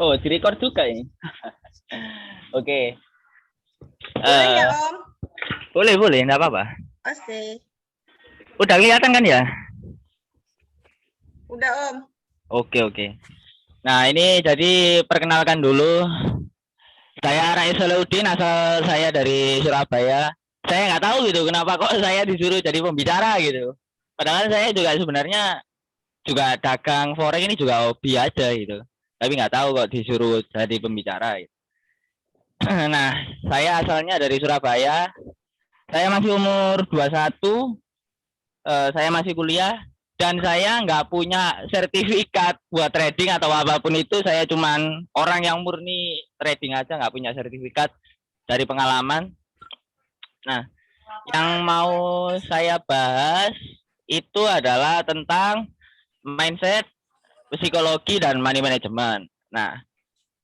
Oh, direcord juga ini. Oke. Boleh ya, Eh, Om? boleh, enggak apa-apa. Oke. Udah kelihatan kan ya? Udah, Om. Oke. Nah, ini jadi perkenalkan dulu. Saya Rais Salahuddin, asal saya dari Surabaya. Saya nggak tahu gitu kenapa kok saya disuruh jadi pembicara gitu. Padahal saya juga sebenarnya juga dagang forex ini juga hobi aja gitu. Tapi nggak tahu kok disuruh jadi pembicara. Gitu. Nah, saya asalnya dari Surabaya. Saya masih umur 21. Saya masih kuliah. Dan saya nggak punya sertifikat buat trading atau apapun itu. Saya cuman orang yang murni trading aja, nggak punya sertifikat dari pengalaman. Nah, yang mau saya bahas itu adalah tentang mindset, psikologi, dan money management. Nah,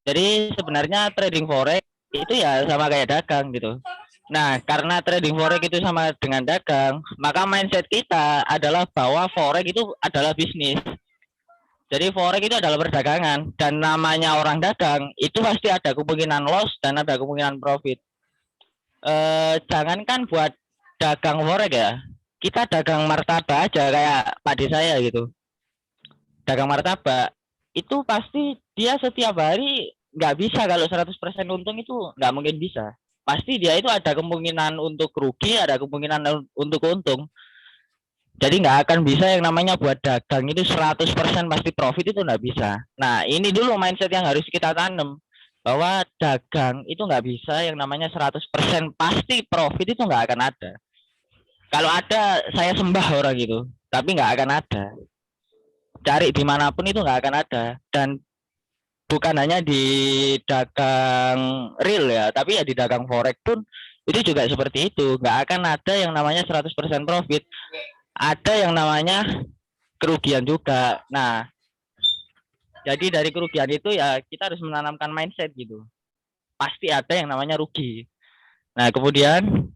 jadi sebenarnya trading forex itu ya sama kayak dagang gitu. Nah, karena trading forex itu sama dengan dagang, maka mindset kita adalah bahwa forex itu adalah bisnis. Jadi forex itu adalah perdagangan dan namanya orang dagang itu pasti ada kemungkinan loss dan ada kemungkinan profit. Jangankan buat dagang forex ya, kita dagang martabak aja kayak padi saya gitu. Dagang martabak itu pasti dia setiap hari nggak bisa kalau 100% untung itu nggak mungkin bisa. Pasti dia itu ada kemungkinan untuk rugi, ada kemungkinan untuk untung. Jadi nggak akan bisa yang namanya buat dagang itu 100% pasti profit itu nggak bisa. Nah ini dulu mindset yang harus kita tanam. Bahwa dagang itu nggak bisa yang namanya 100% pasti profit itu nggak akan ada. Kalau ada saya sembah orang gitu. Tapi nggak akan ada. Cari dimanapun itu nggak akan ada. Dan bukan hanya di dagang real ya. Tapi ya di dagang forex pun itu juga seperti itu. Nggak akan ada yang namanya 100% profit. Ada yang namanya kerugian juga. Nah, jadi dari kerugian itu ya kita harus menanamkan mindset gitu. Pasti ada yang namanya rugi. Nah, kemudian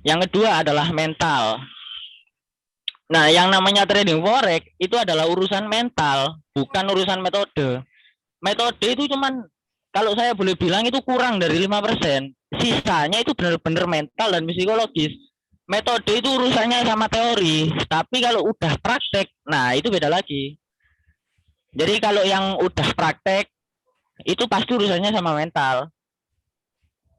yang kedua adalah mental. Nah, yang namanya trading forex itu adalah urusan mental, bukan urusan metode. Metode itu cuman kalau saya boleh bilang itu kurang dari 5%. Sisanya itu benar-benar mental dan psikologis. Metode itu urusannya sama teori, tapi kalau udah praktek, nah itu beda lagi. Jadi kalau yang udah praktek itu pasti urusannya sama mental.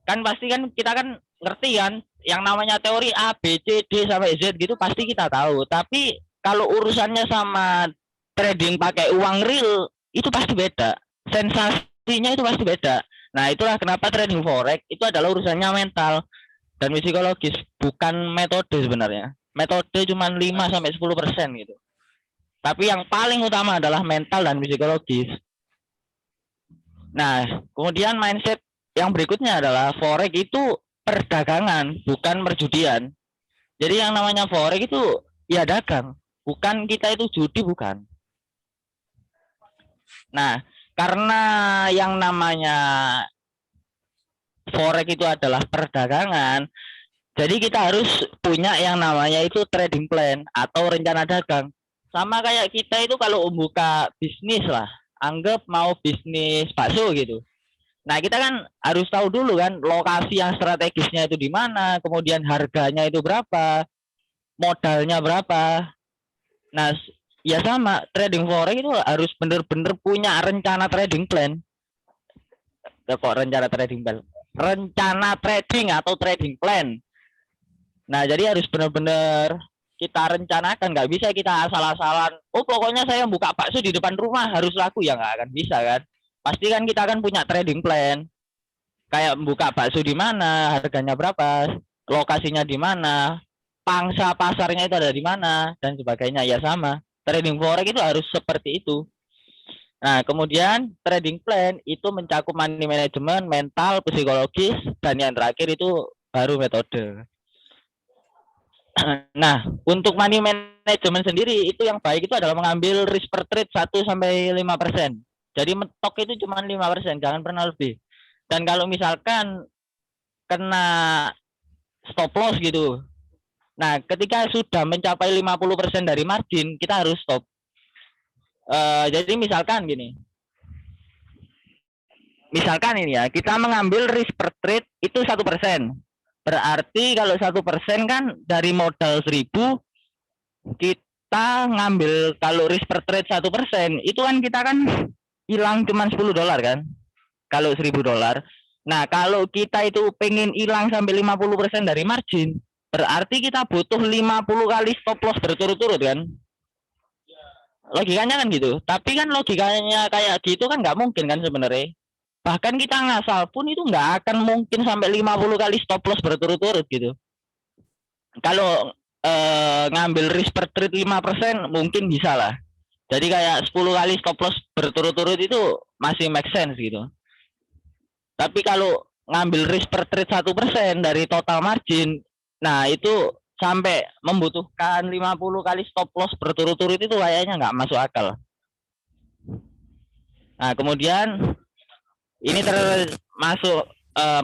Kan pasti kan kita kan ngerti kan yang namanya teori A, B, C, D sampai Z gitu pasti kita tahu. Tapi kalau urusannya sama trading pakai uang real itu pasti beda. Sensasinya itu pasti beda. Nah, itulah kenapa trading forex itu adalah urusannya mental dan psikologis, bukan metode sebenarnya. Metode cuma 5 sampai 10% gitu. Tapi yang paling utama adalah mental dan psikologis. Nah, kemudian mindset yang berikutnya adalah forex itu perdagangan, bukan perjudian. Jadi yang namanya forex itu ya dagang, bukan kita itu judi, bukan. Nah, karena yang namanya forex itu adalah perdagangan, jadi kita harus punya yang namanya itu trading plan atau rencana dagang. Sama kayak kita itu kalau membuka bisnis lah, anggap mau bisnis bakso gitu. Nah, kita kan harus tahu dulu kan lokasi yang strategisnya itu di mana, kemudian harganya itu berapa, modalnya berapa. Nah, ya sama, trading forex itu harus benar-benar punya rencana trading plan. Kok rencana trading plan? Rencana trading atau trading plan. Nah, jadi harus benar-benar kita rencanakan, nggak bisa kita asal-asalan. Oh, pokoknya saya buka bakso di depan rumah harus laku, ya nggak akan bisa kan. Pasti kan kita akan punya trading plan. Kayak membuka bakso di mana, harganya berapa, lokasinya di mana, pangsa pasarnya itu ada di mana, dan sebagainya. Ya sama, trading forex itu harus seperti itu. Nah, kemudian trading plan itu mencakup money management, mental, psikologis, dan yang terakhir itu baru metode. Nah, untuk money management sendiri itu yang baik itu adalah mengambil risk per trade 1-5%. Jadi mentok itu cuma 5%, jangan pernah lebih. Dan kalau misalkan kena stop loss gitu. Nah, ketika sudah mencapai 50% dari margin, kita harus stop. Jadi misalkan gini. misalkan ini ya, kita mengambil risk per trade itu 1%. Berarti kalau 1% kan dari modal 1.000, kita ngambil kalau risk per trade 1%, itu kan kita kan hilang cuma $10 kan, kalau $1.000. Nah, kalau kita itu pengen hilang sampai 50% dari margin, berarti kita butuh 50 kali stop loss berturut-turut kan. Logikanya kan gitu. Tapi kan logikanya kayak gitu kan nggak mungkin kan sebenarnya. Bahkan kita ngasal pun itu nggak akan mungkin sampai 50 kali stop loss berturut-turut gitu. Kalau ngambil risk per trade 5% mungkin bisa lah. Jadi kayak 10 kali stop loss berturut-turut itu masih make sense gitu. Tapi kalau ngambil risk per trade 1% dari total margin, nah itu sampai membutuhkan 50 kali stop loss berturut-turut itu kayaknya nggak masuk akal. Nah, kemudian ini termasuk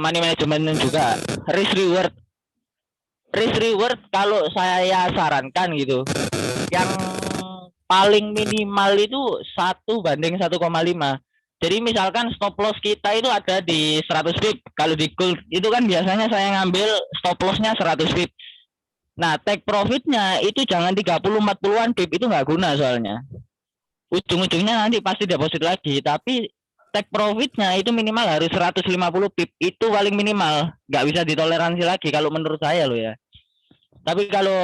money management juga, risk reward. Risk reward kalau saya sarankan gitu, yang paling minimal itu 1:1,5. Jadi misalkan stop loss kita itu ada di 100 pip. Kalau di gold itu kan biasanya saya ngambil stop lossnya 100 pip. Nah, take profitnya itu jangan 30-40-an pip, itu nggak guna soalnya. Ujung-ujungnya nanti pasti deposit lagi, tapi take profitnya itu minimal harus 150 pip, itu paling minimal, nggak bisa ditoleransi lagi kalau menurut saya loh ya. Tapi kalau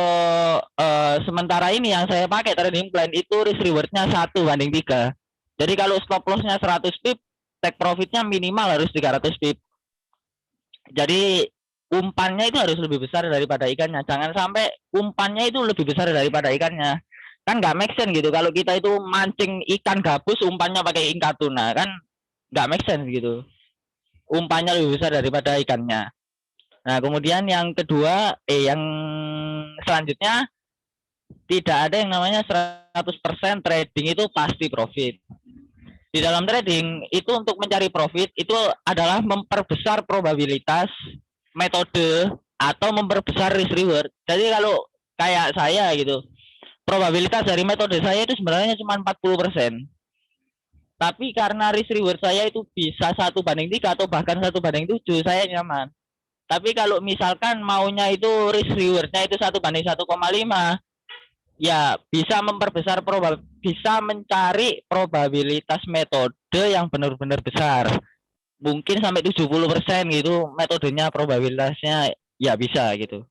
sementara ini yang saya pakai trading plan itu risk rewardnya 1:3. Jadi kalau stop lossnya 100 pip, take profitnya minimal harus 300 pip. Jadi umpannya itu harus lebih besar daripada ikannya. Jangan sampai umpannya itu lebih besar daripada ikannya. Kan nggak make sense gitu. Kalau kita itu mancing ikan gabus, umpannya pakai ikan tuna, kan nggak make sense gitu. Umpannya lebih besar daripada ikannya. Nah, kemudian yang kedua, yang selanjutnya, tidak ada yang namanya 100% trading itu pasti profit. Di dalam trading itu untuk mencari profit itu adalah memperbesar probabilitas metode atau memperbesar risk reward. Jadi kalau kayak saya gitu, probabilitas dari metode saya itu sebenarnya cuma 40%. Tapi karena risk reward saya itu bisa 1:3 atau bahkan 1:7, saya nyaman. Tapi kalau misalkan maunya itu risk rewardnya itu 1:1,5, ya bisa memperbesar bisa mencari probabilitas metode yang benar-benar besar. Mungkin sampai 70% gitu metodenya, probabilitasnya ya bisa gitu.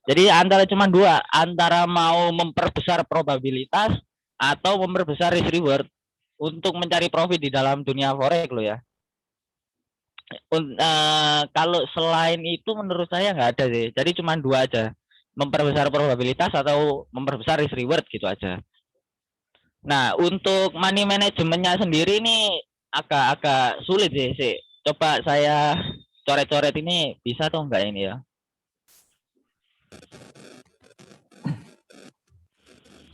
Jadi antara cuma dua, antara mau memperbesar probabilitas atau memperbesar risk reward untuk mencari profit di dalam dunia forex lo ya. Kalau selain itu menurut saya nggak ada sih. Jadi cuma dua aja, memperbesar probabilitas atau memperbesar risk reward gitu aja. Nah, untuk money manajemennya sendiri ini agak sulit sih. Coba saya coret-coret ini, bisa atau enggak ini ya?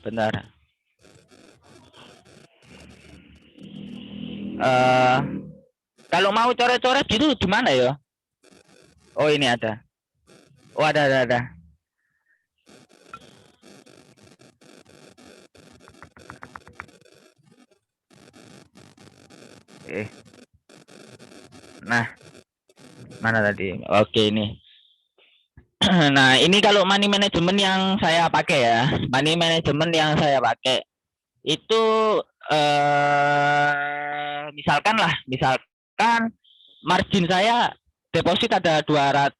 Bentar. Kalau mau coret-coret gitu gimana ya? Oh, ini ada. Oh, ada. Nah, mana tadi? Oke, ini. Nah, ini kalau money management yang saya pakai ya. Money management yang saya pakai itu misalkan margin saya deposit ada 200.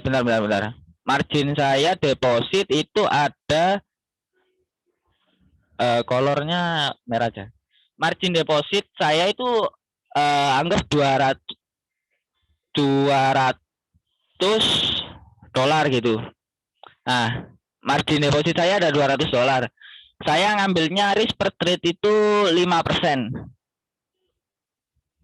Bentar. Margin saya deposit itu ada kolornya merah aja. Margin deposit saya itu anggap $200 gitu. Nah, margin deposit saya ada $200. Saya ngambilnya risk per trade itu 5%.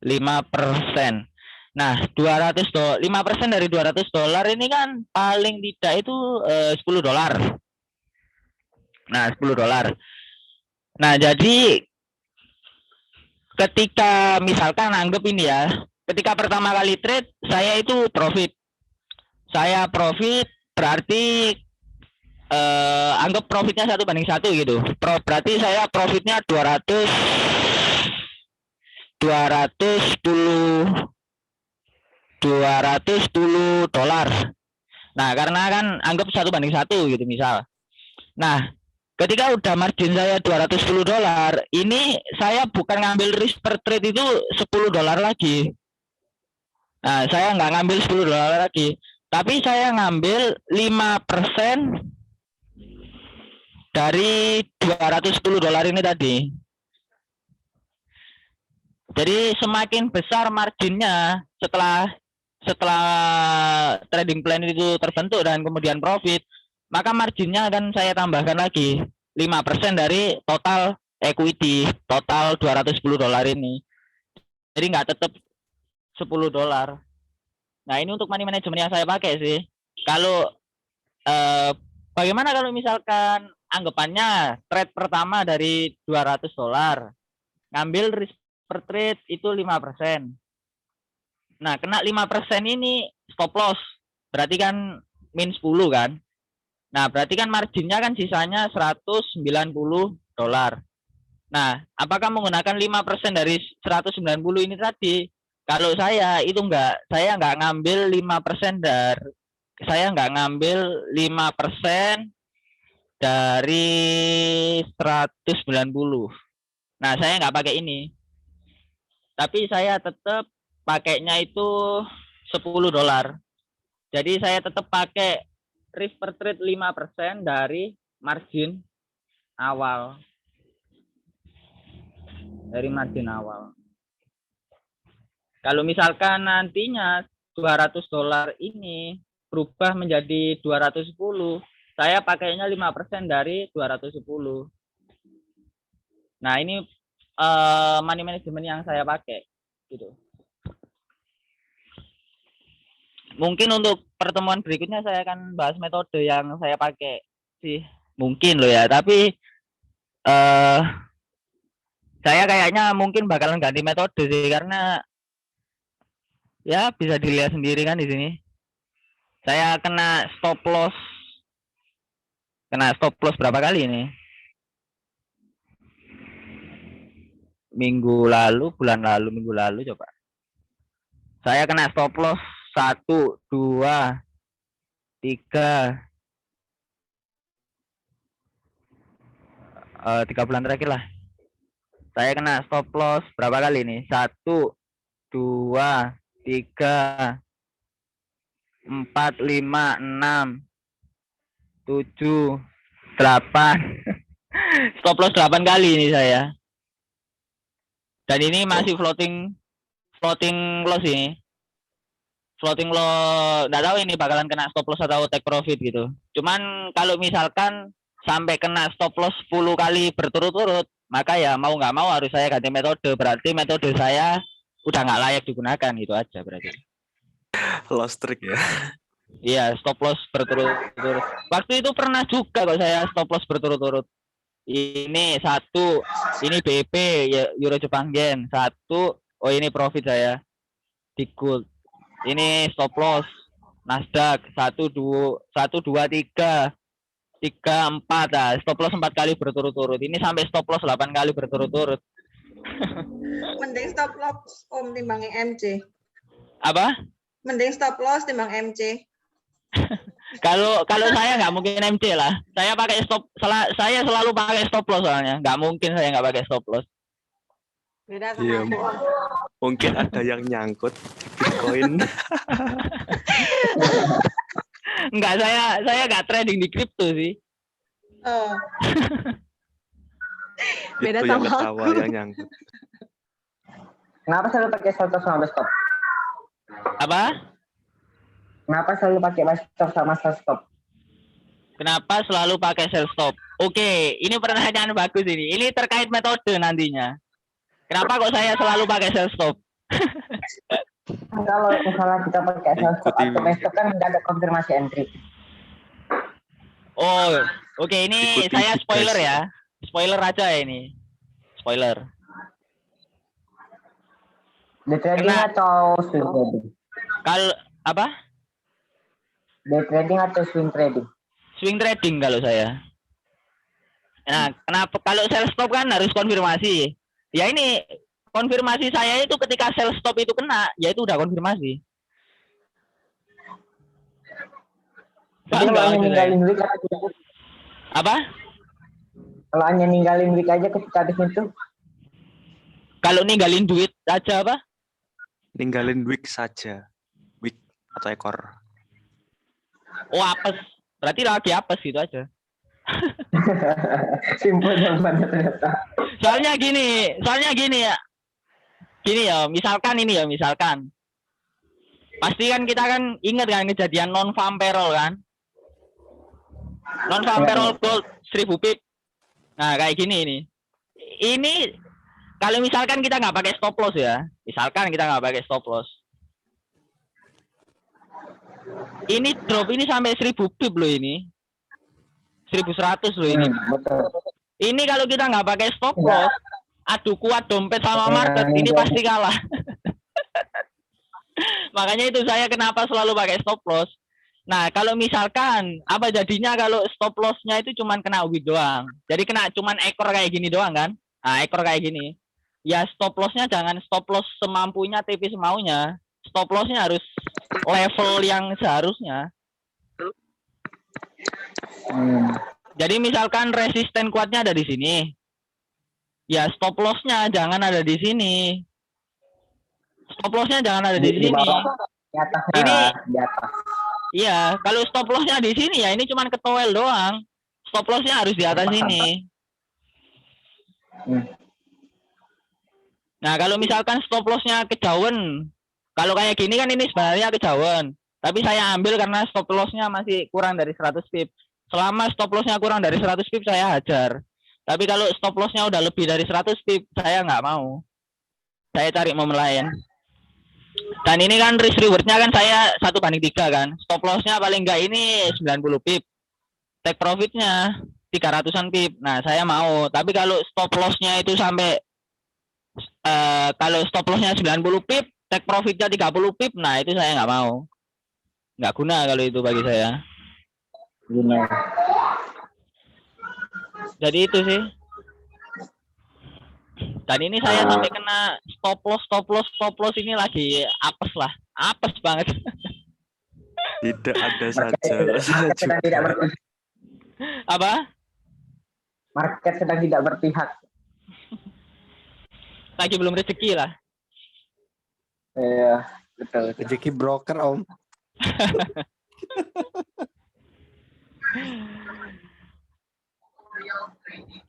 5%. Nah, 5% dari $200 ini kan paling tidak itu $10. Nah, $10. Nah, jadi ketika misalkan anggap ini ya, ketika pertama kali trade saya itu profit. Saya profit berarti anggap profitnya 1:1 gitu. Berarti saya profitnya 200 $210. Nah, karena kan anggap 1:1 gitu misal. Nah, ketika udah margin saya $210, ini saya bukan ngambil risk per trade itu $10 lagi. Nah, saya nggak ngambil $10 lagi, tapi saya ngambil 5% dari $210 ini tadi. Jadi semakin besar marginnya setelah trading plan itu terbentuk dan kemudian profit, maka marginnya akan saya tambahkan lagi 5% dari total equity, total $210 ini. Jadi nggak tetap $10. Nah, ini untuk money management yang saya pakai sih. Kalau bagaimana kalau misalkan anggapannya trade pertama dari $200, ngambil risk per trade itu 5%. Nah, kena 5% ini stop loss. Berarti kan min 10 kan. Nah, berarti kan marginnya kan sisanya $190. Nah, apakah menggunakan 5% dari 190 ini tadi? Kalau saya itu saya nggak ngambil 5% dari 190. Nah, saya nggak pakai ini. Tapi saya tetap pakainya itu $10. Jadi saya tetap pakai risk per trade 5% dari margin awal. Kalau misalkan nantinya $200 ini berubah menjadi 210, saya pakainya 5% dari 210. Nah, ini money management yang saya pakai gitu. Mungkin untuk pertemuan berikutnya saya akan bahas metode yang saya pakai sih, mungkin loh ya, tapi saya kayaknya mungkin bakalan ganti metode sih, karena ya bisa dilihat sendiri kan di sini. Saya kena stop loss berapa kali ini? Minggu lalu coba. Saya kena stop loss 1, 2, 3, 3 bulan terakhir lah. Saya kena stop loss berapa kali ini? 1, 2, 3, 4, 5, 6, 7, 8. Stop loss 8 kali ini saya. Dan ini masih floating loss ini. Floating loss, nggak tahu ini bakalan kena stop loss atau take profit gitu. Cuman kalau misalkan sampai kena stop loss 10 kali berturut-turut, maka ya mau nggak mau harus saya ganti metode. Berarti metode saya udah nggak layak digunakan, gitu aja berarti. Loss trick ya. Iya, stop loss berturut-turut. Waktu itu pernah juga kok saya stop loss berturut-turut. Ini 1, ini BP ya, Euro Jepang Yen. 1, oh ini profit saya di Gold. Ini stop loss Nasdaq 1, 2, 3, 4. Nah, stop loss 4 kali berturut-turut. Ini sampai stop loss 8 kali berturut-turut. Mending stop loss Om timbang MC. Apa? Mending stop loss timbang MC. Kalau saya nggak mungkin MC lah. Saya selalu pakai stop loss soalnya. Nggak mungkin saya nggak pakai stop loss. Beda sama aku. Mungkin ada yang nyangkut Bitcoin. Enggak, saya nggak trading di kripto sih. Oh. Beda Itu sama yang ketawa aku. yang nyangkut. Kenapa selalu pakai stop sama stop? Apa? Kenapa selalu pakai stop sama stop? Kenapa selalu pakai sell stop? Oke, ini pertanyaan bagus ini. Ini terkait metode nantinya. Kenapa kok saya selalu pakai sell stop? Kalau misalnya kita pakai stop atau stop kan nggak ada konfirmasi entry. Oh, oke, ini Ikuti saya guys. spoiler ya. Spoiler aja ini. Spoiler. Day trading Kena- atau swing trading? Kalau apa? Day trading atau swing trading? Swing trading kalau saya. Nah, kenapa kalau sell stop kan harus konfirmasi. Ya ini konfirmasi saya itu ketika sell stop itu kena, ya itu udah konfirmasi. Tapi kalau hanya ninggalin duit Apa? Kalau hanya ninggalin duit aja ketika habis itu. Kalau ninggalin duit aja apa? Ninggalin wig saja. Wig atau ekor. Oh, apes. Berarti lagi apes gitu aja. Simpel jawabannya ternyata. Soalnya gini ya. Gini ya, misalkan. Pasti kan kita kan ingat kan kejadian non-farm payroll kan? Non-farm payroll gold 1000 pip. Nah, kayak gini ini. Ini kalau misalkan kita nggak pakai stop loss ya. Misalkan kita nggak pakai stop loss. Ini drop ini sampai 1000 pip loh ini. 1100 loh ini. Betul. Ini kalau kita nggak pakai stop loss, aduh kuat dompet sama market, ini pasti kalah. Makanya itu saya kenapa selalu pakai stop loss. Nah, kalau misalkan apa jadinya kalau stop loss-nya itu cuman kena wig doang. Jadi kena cuman ekor kayak gini doang kan? Nah, ekor kayak gini. Ya stop loss-nya jangan stop loss semampunya, TP semaunya. Stop loss-nya harus level yang seharusnya. Jadi misalkan resisten kuatnya ada di sini. Ya stop loss-nya jangan ada di sini. Stop loss-nya jangan ada di sini. Di atas. Ini Di atas. iya, kalau stop loss-nya di sini ya ini cuman ketowel doang. Stop loss-nya harus di atas sini. Nah, kalau misalkan stop loss-nya kejauhan, kalau kayak gini kan ini sebenarnya kejauhan. Tapi saya ambil karena stop loss-nya masih kurang dari 100 pip. Selama stop loss-nya kurang dari 100 pip saya hajar. Tapi kalau stop loss-nya udah lebih dari 100 pip, saya nggak mau. Saya cari momen lain. Dan ini kan risk reward-nya kan saya 1/3 kan. Stop loss-nya paling enggak ini 90 pip. Take profit-nya 300-an pip. Nah, saya mau. Tapi kalau stop loss-nya itu sampai kalau stop loss-nya 90 pip, take profit-nya 30 pip, nah itu saya nggak mau. Nggak guna kalau itu bagi saya. Guna. Jadi itu sih. Dan ini saya sampai kena stop loss ini lagi apes lah. Apes banget. Tidak ada saja. Market sedang tidak berpihak. Apa? Market sedang tidak berpihak. Lagi belum rezeki lah. Iya, betul. Rezeki broker om.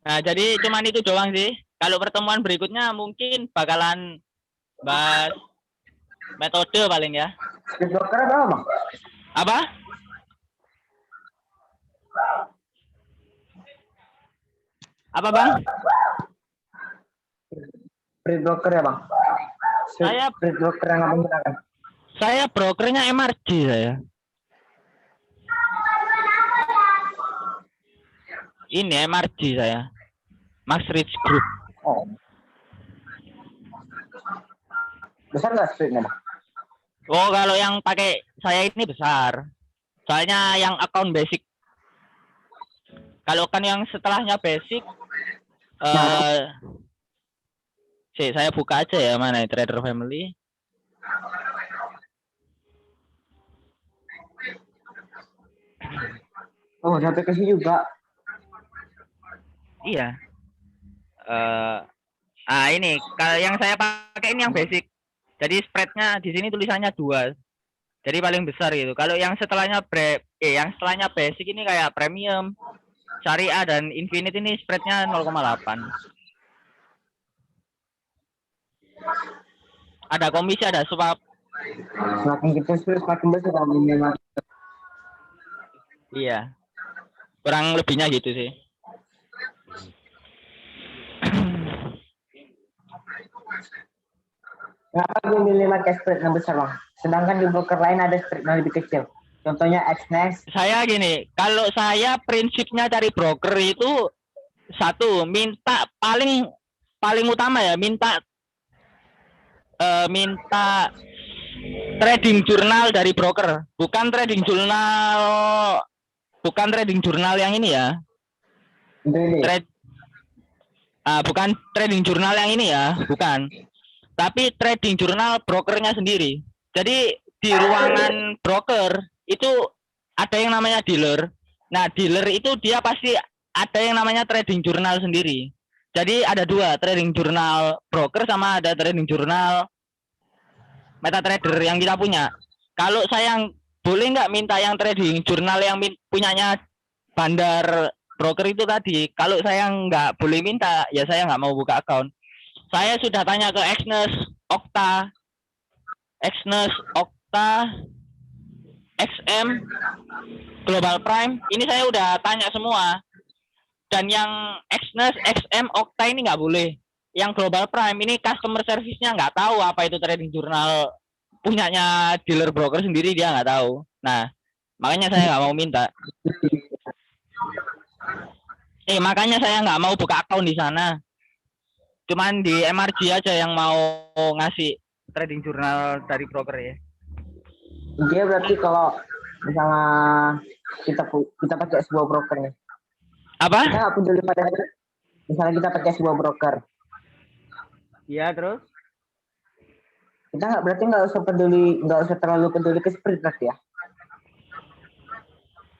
Nah, jadi cuman itu doang sih. Kalau pertemuan berikutnya mungkin bakalan bahas metode paling ya. Di broker apa bang? Apa? Apa bang? Free broker ya bang? Saya free broker yang abang gunakan. Saya brokernya MRG saya. Ini MRG saya. Max Rich Group. Oh. Besar nggak streetnya bang? Oh, kalau yang pakai saya ini besar. Soalnya yang account basic. Kalau kan yang setelahnya basic, saya buka aja ya, mana Trader Family. Oh, ada aplikasi juga. Iya. Ini kalau yang saya pakai ini yang basic. Jadi spreadnya di sini tulisannya 2. Jadi paling besar gitu. Kalau yang setelahnya basic ini kayak premium, syariah dan infinite ini spreadnya 0,8. Ada komisi, ada swap. Semakin kita semakin besar memang. Iya. Kurang lebihnya gitu sih. Kenapa gue milih pakai spread yang besar bang? Sedangkan di broker lain ada spread yang lebih kecil. Contohnya Xnext. Saya gini, kalau saya prinsipnya cari broker itu satu, minta paling utama ya, minta trading jurnal dari broker, bukan trading jurnal yang ini ya. Bukan trading jurnal yang ini ya, bukan. tapi trading jurnal brokernya sendiri. Jadi di ruangan broker itu ada yang namanya dealer. Nah, dealer itu dia pasti ada yang namanya trading jurnal sendiri. Jadi ada dua, trading jurnal broker sama ada trading jurnal MetaTrader yang kita punya. Kalau saya boleh nggak minta yang trading jurnal yang punyanya Bandar broker itu tadi? Kalau saya nggak boleh minta, ya saya nggak mau buka account. Saya sudah tanya ke Exness, Okta, XM, Global Prime. Ini saya udah tanya semua. Dan yang Exness, XM, Okta ini nggak boleh. Yang Global Prime ini customer service-nya nggak tahu apa itu trading jurnal punyanya dealer broker sendiri, dia nggak tahu. Nah, makanya saya nggak mau minta. Makanya saya nggak mau buka account di sana. Cuman di MRG aja yang mau ngasih trading jurnal dari broker ya. Dia berarti kalau misalnya kita pakai sebuah broker nih. Apa? Kita nggak peduli pada misalnya kita pakai sebuah broker. Iya, terus? Kita nggak usah terlalu peduli ke Sprint berarti ya.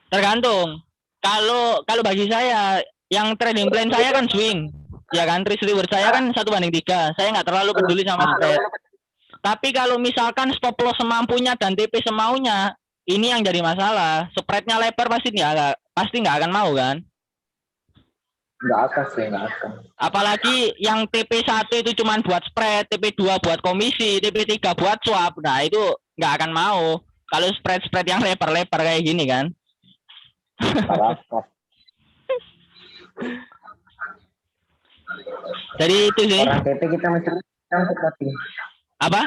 Tergantung. Kalau bagi saya yang trading plan saya kan swing, ya kan, risk reward saya kan 1/3. Saya nggak terlalu peduli sama spread. Tapi kalau misalkan stop loss semampunya dan TP semaunya, ini yang jadi masalah. Spreadnya lebar pasti nggak akan mau kan? Nggak akan sih, nggak akan. Apalagi yang TP1 itu cuma buat spread, TP2 buat komisi, TP3 buat swap. Nah, itu nggak akan mau. Kalau spread yang lebar-lebar kayak gini kan. Jadi itu sih. Orang TP kita mesti floating. Apa?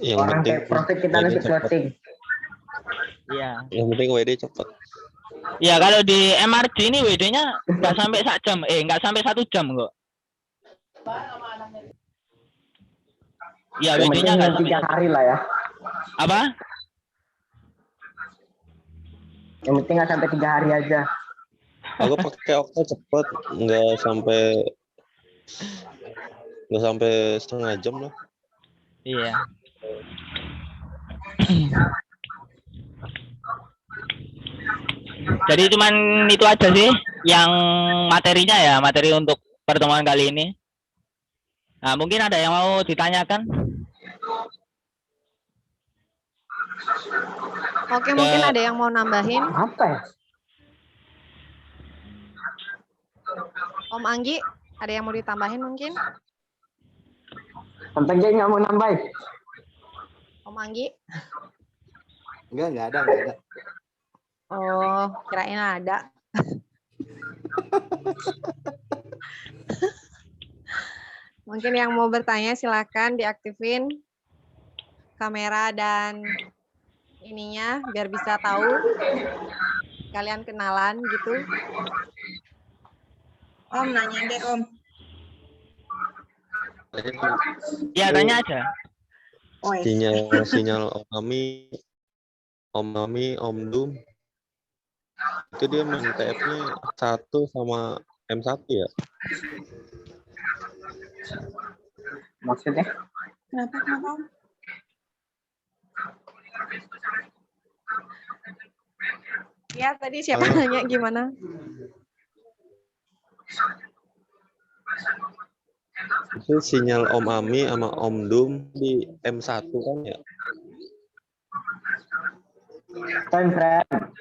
Yang Orang penting profit kita mesti floating. Iya. Yang penting WD cepat. Ya kalau di MRG ini WD-nya nggak sampai 1 jam, nggak sampai 1 jam kok. Ya WD-nya nggak sampai 3 hari lah ya. Apa? Yang penting nggak sampai 3 hari aja. Aku pakai Okta cepet, nggak sampai setengah jam lah. Iya. Jadi cuman itu aja sih yang materinya ya, materi untuk pertemuan kali ini. Nah, mungkin ada yang mau ditanyakan? Oke, mungkin ada yang mau nambahin. Apa ya? Om Anggi, ada yang mau ditambahin mungkin? Sampai dia nggak mau nambahin. Om Anggi? Enggak ada. Oh, kirain ada. Mungkin yang mau bertanya silakan diaktifin kamera dan ininya biar bisa tahu kalian kenalan gitu. Om nanya deh Om. Ya, tanya aja. Oh, iya. Sinyal Om Mami, Om Dum. Itu dia main TF-nya 1 sama M1 ya? Maksudnya? Kenapa Om? Ya, tadi siapa nanya gimana? Itu sinyal Om Ami sama Om Dum di M1 kan ya? Time frame.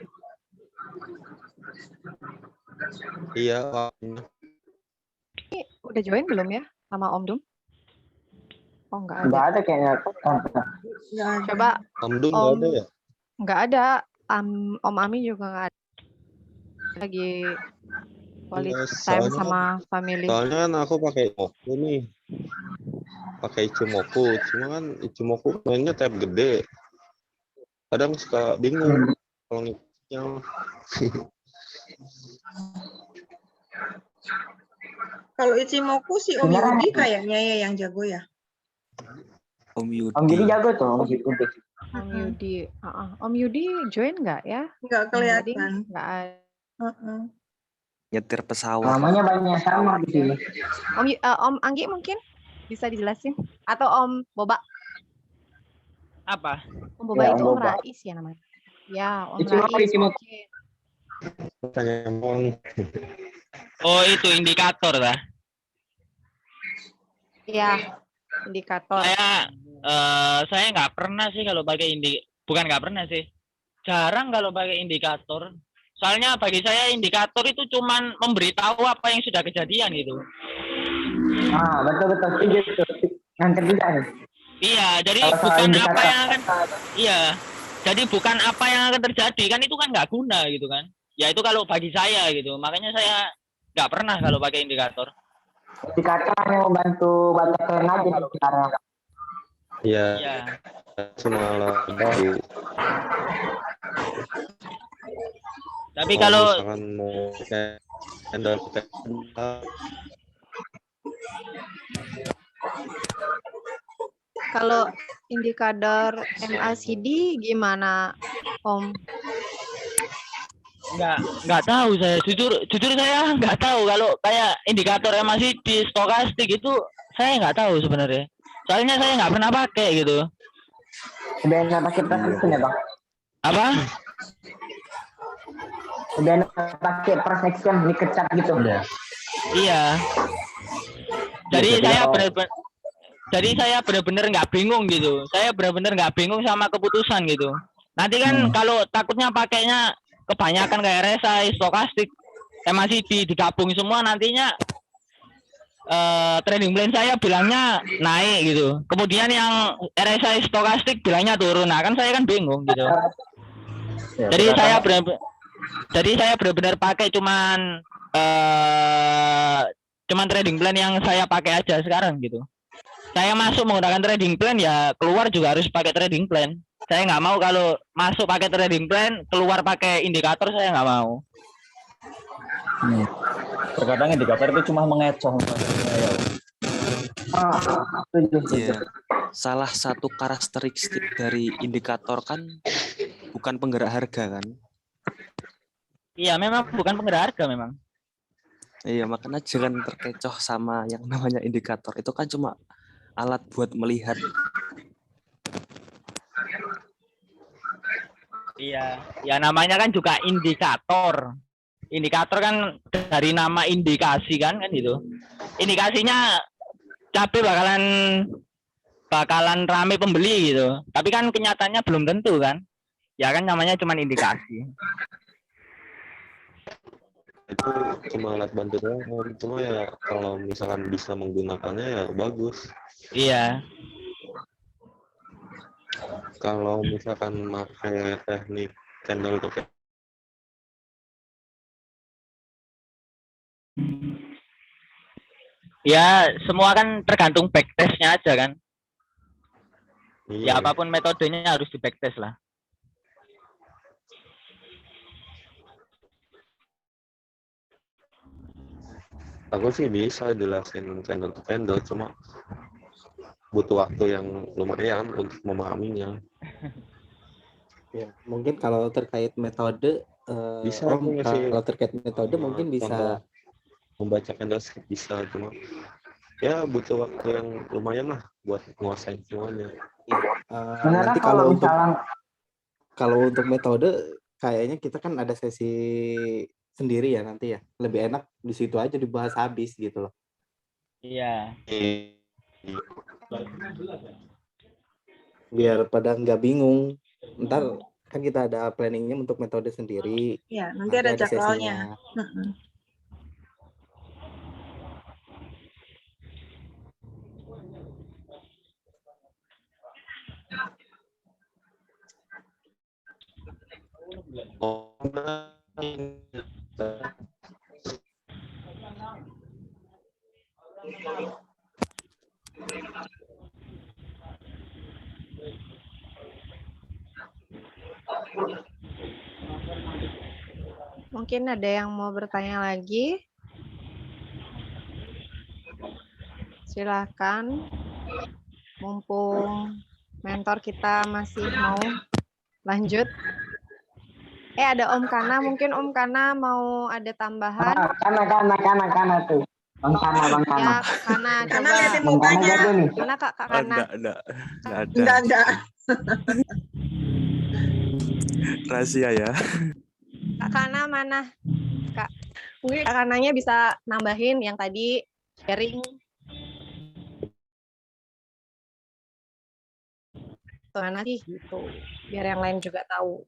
Iya. Ini udah join belum ya sama Om Dum? Oh, enggak ada. Nggak ada kayaknya. Nggak ada. Coba Om Dum nggak ada ya? enggak ada. Om Ami juga enggak ada. Lagi quality time sama family. Soalnya kan aku pakai Ichimoku nih. Pakai Ichimoku. Cuma kan Ichimoku mainnya tab gede. Kadang suka bingung kalau ngikutnya. Kalau Ichimoku si Om Yudi kayaknya ya yang jago ya. Om Yudi. Om Yudi jago tuh, Om Yudi. Om Yudi. Om Yudi join nggak ya? Nggak kelihatan. Nggak ada. nyetir pesawat. Namanya banyak sama di sini. Om Anggi mungkin bisa dijelasin atau Om Boba? Apa? Om Boba Ya, itu Om Om Boba. Rais ya namanya. Ya, Om Ichimoku, Rais. Ichimoku. Oke. Tanya emang Oh, itu indikator lah. Ya, indikator. Saya nggak pernah sih kalau pakai bukan nggak pernah sih. Jarang kalau pakai indikator. Soalnya bagi saya indikator itu cuman memberitahu apa yang sudah kejadian gitu. Ah, betul-betul setuju. Nanti juga nih. Iya, jadi Kalau soal bukan apa indikator. yang akan iya. Jadi bukan apa yang akan terjadi kan itu kan nggak guna gitu kan. Ya itu kalau bagi saya gitu. Makanya saya nggak pernah kalau pakai indikator. Indikator hanya membantu baca tren aja nih sekarang. ya Iya. cuma alat baru. Tapi kalau misalkan mau kayak handle Kalau indikator MACD gimana, Om? nggak tahu saya jujur saya nggak tahu kalau kayak indikator yang masih di stokastik itu saya nggak tahu sebenarnya. Soalnya saya nggak pernah pakai gitu. Udah enak pakai persection ya bang? Apa? Udah enak pakai persection dikecap gitu. Iya. Jadi saya benar-benar nggak bingung gitu. Saya benar-benar nggak bingung sama keputusan gitu. Nanti kan kalau takutnya pakainya kebanyakan kayak RSI, stokastik, MACD digabung semua nantinya trading plan saya bilangnya naik gitu. Kemudian yang RSI stokastik bilangnya turun. Nah kan saya kan bingung gitu. Jadi saya benar-benar pakai cuman trading plan yang saya pakai aja sekarang gitu. Saya masuk menggunakan trading plan ya keluar juga harus pakai trading plan. Saya nggak mau kalau masuk pakai trading plan keluar pakai indikator, saya nggak mau. Terkadang indikator itu cuma mengecoh. Iya. Salah satu karakteristik dari indikator kan bukan penggerak harga kan? Iya, memang bukan penggerak harga memang. Iya, makanya jangan terkecoh sama yang namanya indikator. Itu kan cuma alat buat melihat. Iya, ya namanya kan juga indikator. Indikator kan dari nama indikasi kan gitu. Indikasinya cabai bakalan rame pembeli gitu. Tapi kan kenyataannya belum tentu kan. Ya kan namanya cuma indikasi. itu cuma alat bantu doang. Cuma ya kalau misalkan bisa menggunakannya ya bagus. Iya. Kalau misalkan pakai teknik candle to candle, Ya semua kan tergantung backtestnya aja kan. iya. Ya apapun metodenya harus di backtest lah. Aku sih bisa jelasin candle to candle, cuma butuh waktu yang lumayan untuk memahaminya. Ya, mungkin kalau terkait metode, Bisa Om, aku ngasih kalau terkait metode mungkin bisa membaca candlestick bisa, cuma ya butuh waktu yang lumayan lah buat nguasain semuanya. Sebenarnya nanti kalau untuk metode kayaknya kita kan ada sesi sendiri ya nanti ya. Lebih enak di situ aja dibahas habis gitu loh. Iya. Biar pada nggak bingung. Ntar kan kita ada planningnya untuk metode sendiri. Ya, nanti ada jadwalnya. sesinya. Oh, Mungkin ada yang mau bertanya lagi? Silakan. Mumpung mentor kita masih mau lanjut. Ada Om Kana, mungkin Om Kana mau ada tambahan. Kana tuh. Bang Kana. Ya, Kak Kana, Karena coba. liatin Bang Kana mukanya. jago nih. Gimana Kak Oh, Kana? enggak ada. Enggak. Rahasia ya. Kak Kana mana? Kak, mungkin Kak Kananya bisa nambahin yang tadi sharing. Mana sih gitu, biar yang lain juga tahu.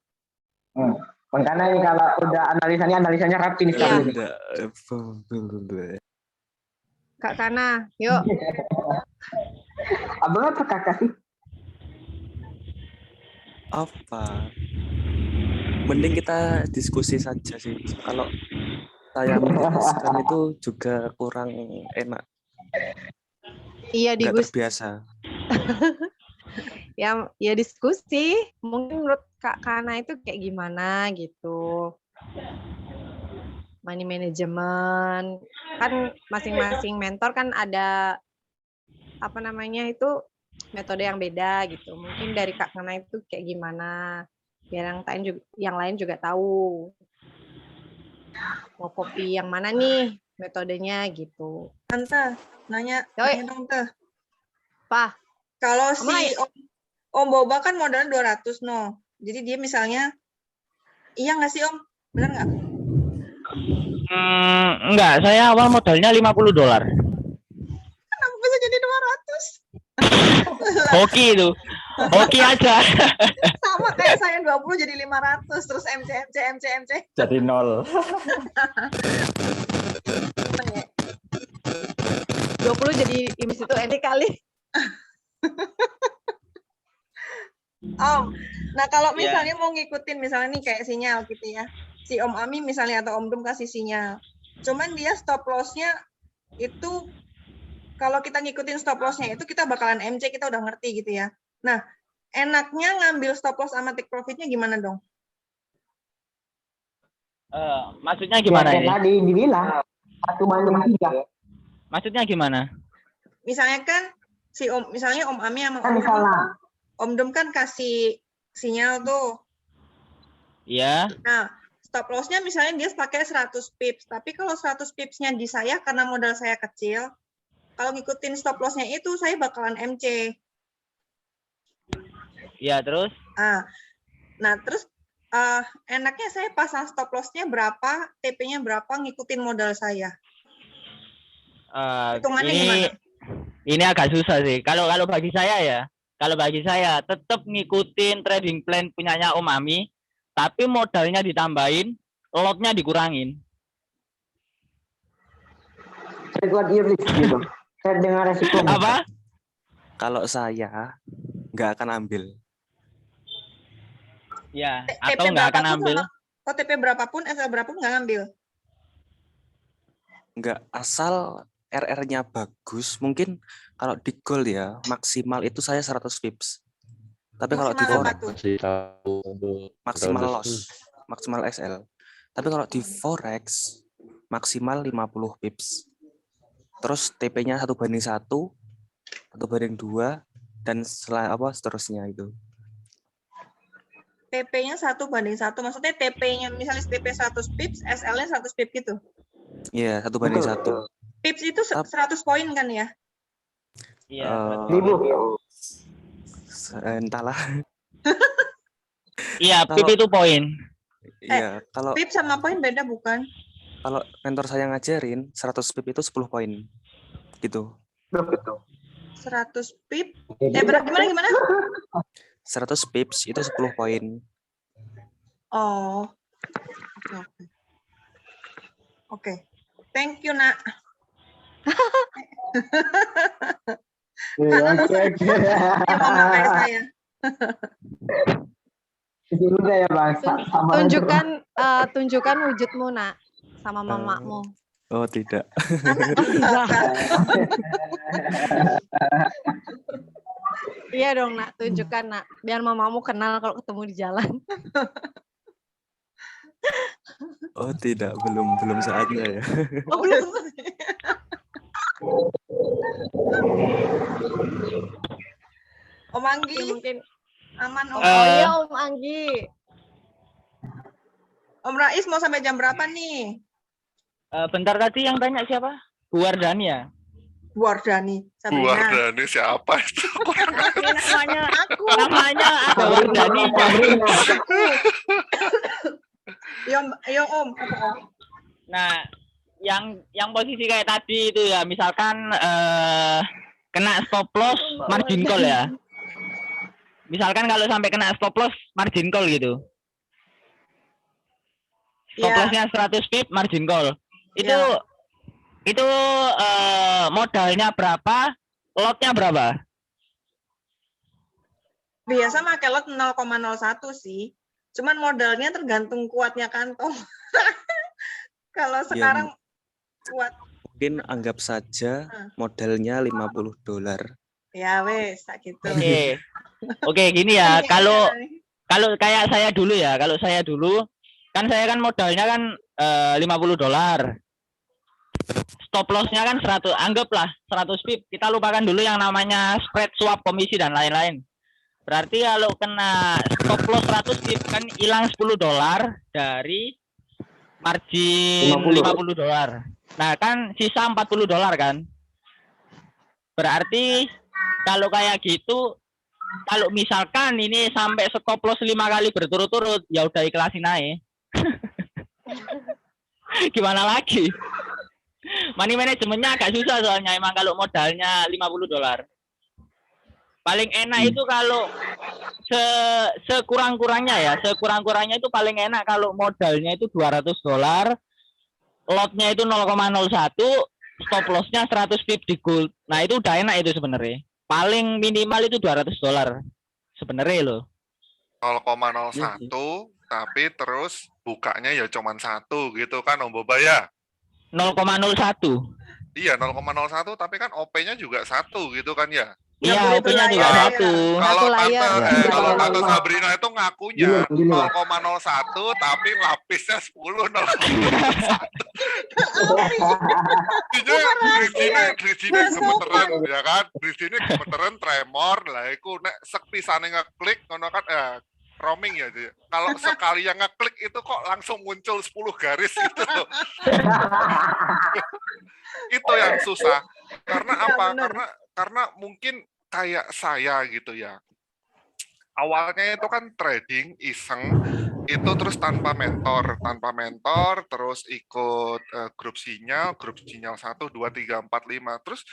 Bang Kana nih kalau udah analisanya rapi nih Iya. sekarang. Kak Kana, yuk. Abang apa kakak sih? Apa? Mending kita diskusi saja sih. Kalau saya menjelaskan itu juga kurang enak. Iya, Nggak terbiasa. ya diskusi. Mungkin menurut Kak Kana itu kayak gimana gitu. Money management. Kan masing-masing mentor kan ada metode yang beda gitu. Mungkin dari Kak Kana itu kayak gimana. Biar yang lain juga tahu. Mau copy yang mana nih metodenya gitu. Tante, nanya dong, Teh. Pak. Kalau si Om Boba kan modalnya 200 no. Jadi dia misalnya, iya nggak sih Om? Bener nggak? Enggak, saya awal modalnya $50. Kenapa bisa jadi 200? Hoki itu. Hoki aja. Sama kayak saya 20 jadi 500, terus MC. Jadi 0. 20 jadi imis itu kali. Om, nah kalau misalnya mau ngikutin misalnya nih kayak sinyal gitu ya, si Om Ami misalnya atau Om Dum kasih sinyal, cuman dia stop loss-nya itu kalau kita ngikutin stop loss-nya itu kita bakalan MC, kita udah ngerti gitu ya. Nah, enaknya ngambil stop loss sama take profit-nya gimana dong? Maksudnya gimana ini? Tadi dibilang 1:3. Maksudnya gimana? Misalnya kan misalnya Om Ami sama Om Dum kan kasih sinyal tuh. Iya. Nah, stop loss-nya misalnya dia pakai 100 pips, tapi kalau 100 pips-nya di saya karena modal saya kecil, kalau ngikutin stop loss-nya itu saya bakalan MC. Iya, terus? Nah, terus enaknya saya pasang stop loss-nya berapa, TP-nya berapa, ngikutin modal saya. Hitungannya gimana? Ini agak susah sih. Kalau bagi saya tetap ngikutin trading plan punyanya Om Ami, tapi modalnya ditambahin, lot-nya dikurangin. Trade what you risk gitu. Trade dengan resiko. Apa? Kalau saya nggak akan ambil. Ya, atau nggak akan ambil. OTP berapapun, SL berapapun nggak ngambil. Nggak, asal RR-nya bagus. Mungkin kalau di gold ya, maksimal itu saya 100 pips. Tapi kalau di forex maksimal loss, maksimal SL. Tapi kalau di forex maksimal 50 pips. Terus TP-nya 1:1, 1:2, dan seterusnya itu. TP-nya 1:1, maksudnya TP-nya misalnya TP 100 pips, SL-nya 100 pips gitu. Iya, 1:1. Pips itu 100 poin kan ya? Iya. Entahlah. Iya, pip itu poin. Iya, kalau pip sama poin beda bukan? Kalau mentor saya ngajarin 100 pip itu 10 poin. Gitu. 100 pip. Gimana? 100 pips itu 10 poin. Oh. Oke. Thank you, Nak. Karena emang nggak kayak saya. Udah ya Bang. Tunjukkan wujudmu Nak sama mamamu. Oh tidak. Iya dong Nak, tunjukkan Nak, biar mamamu kenal kalau ketemu di jalan. Oh tidak, belum saatnya ya. Oh belum. Om Anggi, mungkin aman Om. Oh iya Om Anggi. Om Rais mau sampai jam berapa nih? Bentar, tadi yang tanya siapa? Bu Wardani ya? Bu Wardani, Bu Sabrina. Wardani siapa itu? Namanya Aku. namanya ada Wardani. Sabrina. Yo Om. Apa, Om? Nah, yang posisi kayak tadi itu ya, misalkan kena stop loss margin call ya. Misalkan kalau sampai kena stop loss margin call gitu. Stop Iya. loss-nya 100 pip margin call. Itu modalnya berapa? Lotnya berapa? Biasa pakai lot 0,01 sih. Cuman modalnya tergantung kuatnya kantong. Kalau sekarang kuat. Mungkin anggap saja modalnya $50. Ya wes, tak gitu. Oke, gini ya. Kalau kayak saya dulu ya, kalau saya dulu kan saya kan modalnya kan $50. Stop loss-nya kan 100, anggaplah 100 pip. Kita lupakan dulu yang namanya spread, swap, komisi dan lain-lain. Berarti kalau kena stop loss 100 pip kan hilang $10 dari margin $50. Nah, kan sisa $40 kan. Berarti kalau kayak gitu, kalau misalkan ini sampai stop loss 5 kali berturut-turut, ya udah ikhlasin aja. Gimana lagi? Money manajemennya agak susah soalnya, emang kalau modalnya $50. Paling enak itu kalau sekurang-kurangnya itu paling enak kalau modalnya itu $200, lotnya itu 0,01, stop loss-nya 100 pip di gold. Nah, itu udah enak itu sebenarnya. Paling minimal itu $200 sebenarnya loh. 0,01 tapi terus bukanya ya cuman 1 gitu kan Om Boba ya? 0,01. Iya 0,01 tapi kan OP-nya juga 1 gitu kan ya? Iya, OP-nya juga 1. Kalau Tante Sabrina itu ngakunya 0,01 tapi lapisnya 10 Grisine gemeteran ya kan? Grisine gemeteran tremor lah iku nek sepisane ngeklik ngono kan roaming ya. Kalau sekali yang ngeklik itu kok langsung muncul 10 garis gitu loh. Itu yang susah. Karena apa? Karena mungkin kayak saya gitu ya. Awalnya itu kan trading iseng itu terus tanpa mentor terus ikut grup sinyal 1 2 3 4 5 terus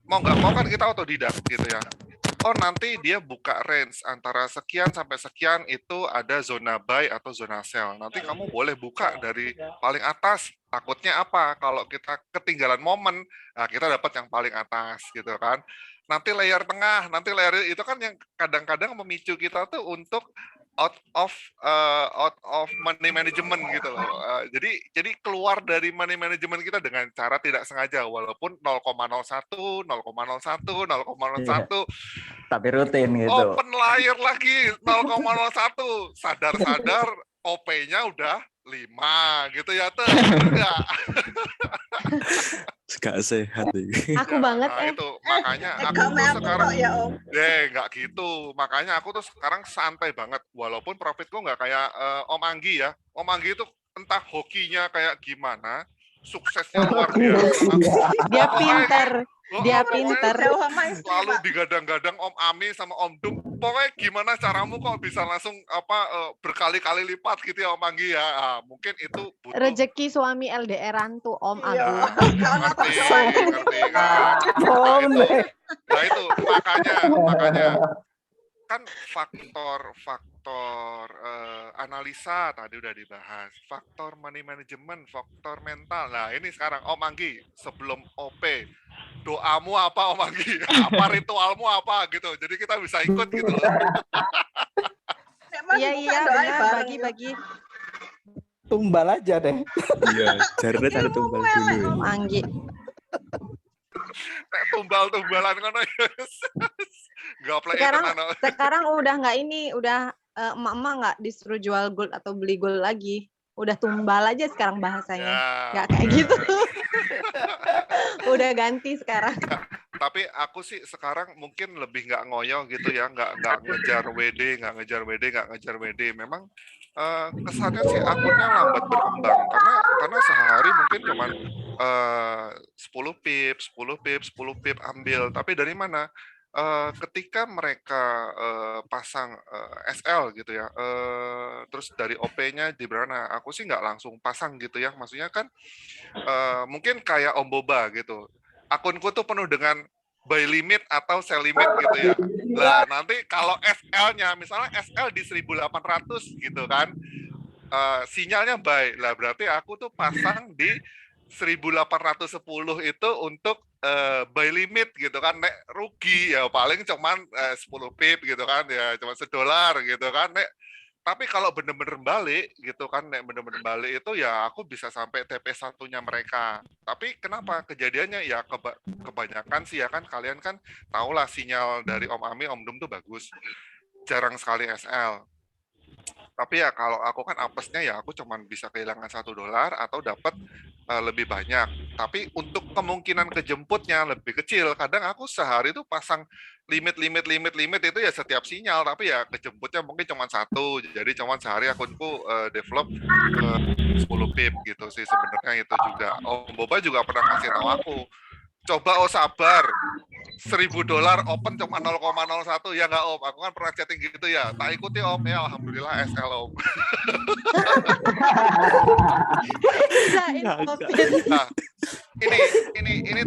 mau nggak mau kan kita otodidak gitu ya. Oh nanti dia buka range antara sekian sampai sekian itu ada zona buy atau zona sell. Nanti kamu boleh buka dari paling atas. Takutnya apa? Kalau kita ketinggalan momen, nah kita dapat yang paling atas gitu kan. Nanti layer tengah, nanti layer itu kan yang kadang-kadang memicu kita tuh untuk out of money management gitu loh. Jadi keluar dari money management kita dengan cara tidak sengaja walaupun 0,01, 0,01, 0,01 tapi rutin gitu. Open layer lagi 0,01. Sadar-sadar OP-nya udah 5 gitu ya tuh. Enggak. Gak sehat ini. Aku banget itu makanya aku tuh sekarang nggak gitu. Makanya aku tuh sekarang santai banget walaupun profitku nggak kayak Om Anggi ya. Om Anggi itu entah hokinya kayak gimana, suksesnya luar biasa. Dia pinter. Dia pinter. Selalu digadang-gadang Om Ami sama Om Dum. Pokoknya gimana caramu kok bisa langsung berkali-kali lipat gitu ya Om Anggi ya. Mungkin itu butuh rezeki suami LDR-an tuh Om Agung. Ngerti kan. Nah itu makanya kan faktor analisa tadi udah dibahas, faktor money management, faktor mental. Nah ini sekarang Om Anggi sebelum OP doamu apa Om Anggi? Apa ritualmu apa gitu? Jadi kita bisa ikut gitu loh. Iya benar bagi-bagi. Tumbal aja deh. Iya, jarene cari tumbal dulu. Om Anggi. Tumbal-tumbalan ngono ya. Sekarang udah nggak ini, udah emak-emak nggak disuruh jual gold atau beli gold lagi. Udah tumbal aja sekarang bahasanya. Nggak kayak gitu. Udah ganti sekarang. tapi aku sih sekarang mungkin lebih nggak ngoyo gitu ya, nggak ngejar WD. Memang kesannya sih akunnya lambat berkembang karena sehari mungkin cuman 10 pip ambil. Tapi dari mana? Ketika mereka pasang SL gitu ya, terus dari OP-nya di mana? Aku sih nggak langsung pasang gitu ya. Maksudnya kan mungkin kayak Om Boba gitu. Akunku tuh penuh dengan buy limit atau sell limit gitu ya. Lah nanti kalau SL-nya misalnya SL di 1.800 gitu kan, sinyalnya buy. Lah berarti aku tuh pasang di 1.810 itu untuk buy limit gitu kan. Nek rugi ya paling cuman 10 pip gitu kan, ya cuma $1 gitu kan. Nek tapi kalau bener-bener balik gitu kan, nek bener-bener balik itu ya aku bisa sampai TP satunya mereka. Tapi kenapa kejadiannya ya kebanyakan sih ya kan, kalian kan tahulah sinyal dari Om Ami, Om Dum tuh bagus. Jarang sekali SL. Tapi ya kalau aku kan apesnya ya aku cuman bisa kehilangan $1 atau dapat lebih banyak. Tapi untuk kemungkinan kejemputnya lebih kecil. Kadang aku sehari itu pasang limit itu ya setiap sinyal, tapi ya kejemputnya mungkin cuma 1. Jadi cuma sehari akunku develop 10 pip gitu sih sebenarnya itu juga. Om Boba juga pernah kasih tahu aku, coba sabar, $1.000 open cuma 0,01 ya nggak Om? Aku kan pernah chatting gitu ya, tak ikuti Om ya, alhamdulillah SL Om. Nah, ini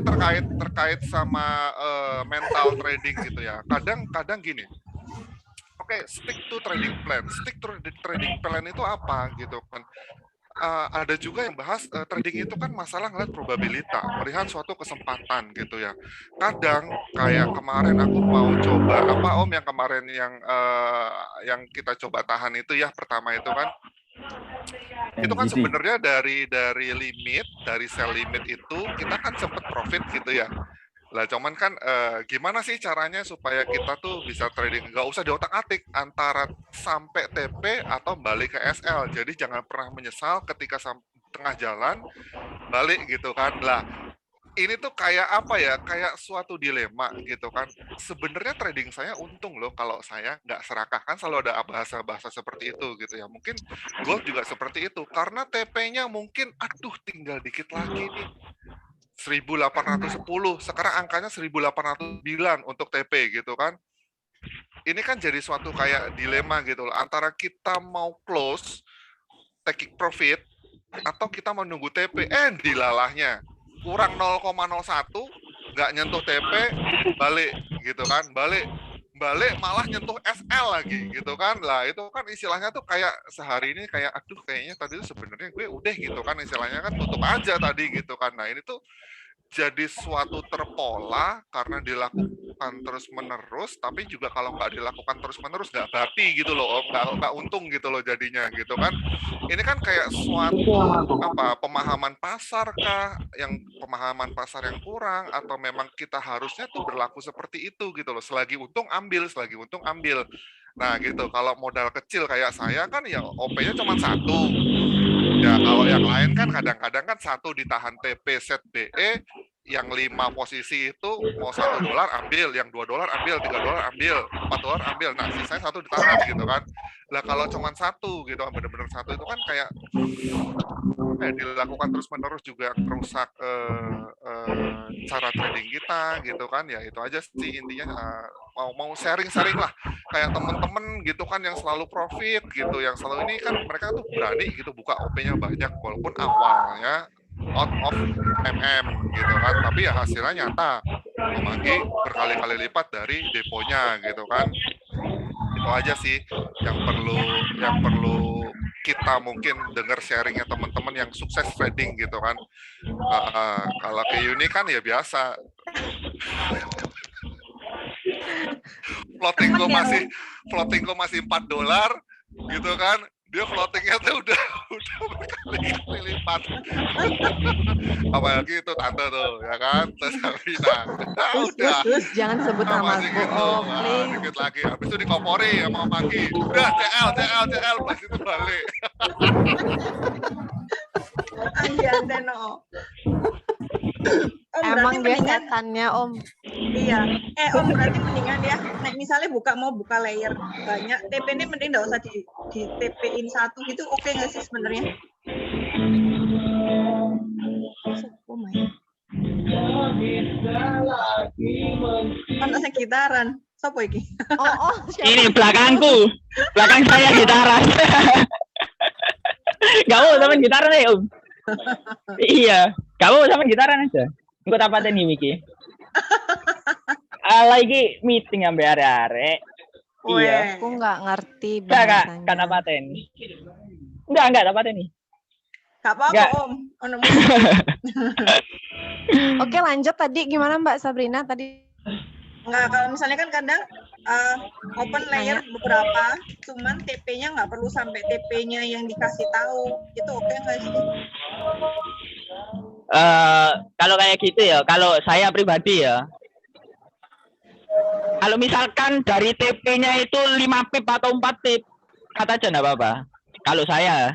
terkait sama mental trading gitu ya. Kadang gini. Oke, stick to trading plan. Stick to trading plan itu apa gitu kan? Ada juga yang bahas trading itu kan masalah ngeliat probabilitas, melihat suatu kesempatan gitu ya. Kadang kayak kemarin aku mau coba apa Om yang kemarin yang kita coba tahan itu ya, pertama itu kan itu kan sebenarnya dari limit, dari sell limit itu kita kan sempat profit gitu ya. Lah cuman kan gimana sih caranya supaya kita tuh bisa trading, nggak usah diotak-atik antara sampai TP atau balik ke SL. Jadi jangan pernah menyesal ketika tengah jalan balik gitu kan. Lah ini tuh kayak apa ya, kayak suatu dilema gitu kan. Sebenarnya trading saya untung loh kalau saya nggak serakah, kan selalu ada bahasa-bahasa seperti itu gitu ya. Mungkin gold juga seperti itu karena TP-nya mungkin aduh tinggal dikit lagi nih, 1.810, sekarang angkanya 1.809 untuk TP gitu kan. Ini kan jadi suatu kayak dilema gitu loh, antara kita mau close taking profit atau kita menunggu TP, dilalahnya kurang 0,01, nggak nyentuh TP, balik gitu kan, balik malah nyentuh SL lagi gitu kan. Lah itu kan istilahnya tuh kayak sehari ini kayak aduh kayaknya tadi tuh sebenarnya gue udah gitu kan, istilahnya kan tutup aja tadi gitu kan. Nah ini tuh jadi suatu terpola karena dilakukan terus menerus, tapi juga kalau nggak dilakukan terus menerus nggak bakti gitu loh, nggak untung gitu loh jadinya gitu kan. Ini kan kayak suatu pemahaman pasar kah, pemahaman pasar yang kurang, atau memang kita harusnya tuh berlaku seperti itu gitu loh, selagi untung ambil. Nah gitu, kalau modal kecil kayak saya kan ya OP-nya cuma 1. Ya kalau yang lain kan kadang-kadang kan 1 ditahan TP set BE, yang 5 posisi itu mau $1 ambil, yang $2 ambil, $3 ambil, $4 ambil. Nah sisanya 1 ditahan gitu kan. Lah kalau cuma 1 gitu, bener-bener 1 itu kan kayak dilakukan terus menerus juga merusak cara trading kita gitu kan. Ya itu aja sih intinya, mau sharing lah kayak temen-temen gitu kan yang selalu profit gitu, yang selalu ini kan mereka tuh berani gitu buka OP-nya banyak walaupun awalnya out of gitu kan, tapi ya hasilnya nyata Om berkali-kali lipat dari deponya gitu kan. Itu aja sih yang perlu kita mungkin dengar sharingnya teman-teman yang sukses trading gitu kan. Kalau ke Yuni kan ya biasa, floatingku masih $4 gitu kan, dia floatingnya tuh udah berkali-kali lipat. Apalagi itu tante tuh ya kan, Sabrina. Udah jangan sebut nama masih aku gitu. Om, please. Dikit lagi, habis itu dikompori sama Maki. Udah CL pas itu balik. Anjir, Deno. Emang dia setannya Om. Iya. Om berarti mendingan ya. Nah, misalnya mau buka layer banyak, TP ini mending nggak usah di TP-in satu gitu. Oke nggak sih sebenarnya? Oh my. Ono sing gitaran. Sopo iki? Siapa? Ini belakangku. Belakang saya gitaran. Gak mau sama gitaran ya, Om. Iya, gak mau sama gitaran aja. Engko tak pateni iki. Lagi meeting sampai arek-arek. Iya. Aku nggak ngerti Enggak, bahasanya. kan tak pateni. Enggak tak pateni. Gak apa-apa, Nggak. Om. Ono Oke, lanjut tadi gimana Mbak Sabrina tadi? Enggak, kalau misalnya kan kadang open layer beberapa, cuman TP-nya nggak perlu sampai TP-nya yang dikasih tahu. Itu oke nggak sih? Kalau kayak gitu ya, kalau saya pribadi ya. Kalau misalkan dari TP-nya itu 5 pip atau 4 pip, kata aja nggak apa-apa. Kalau saya,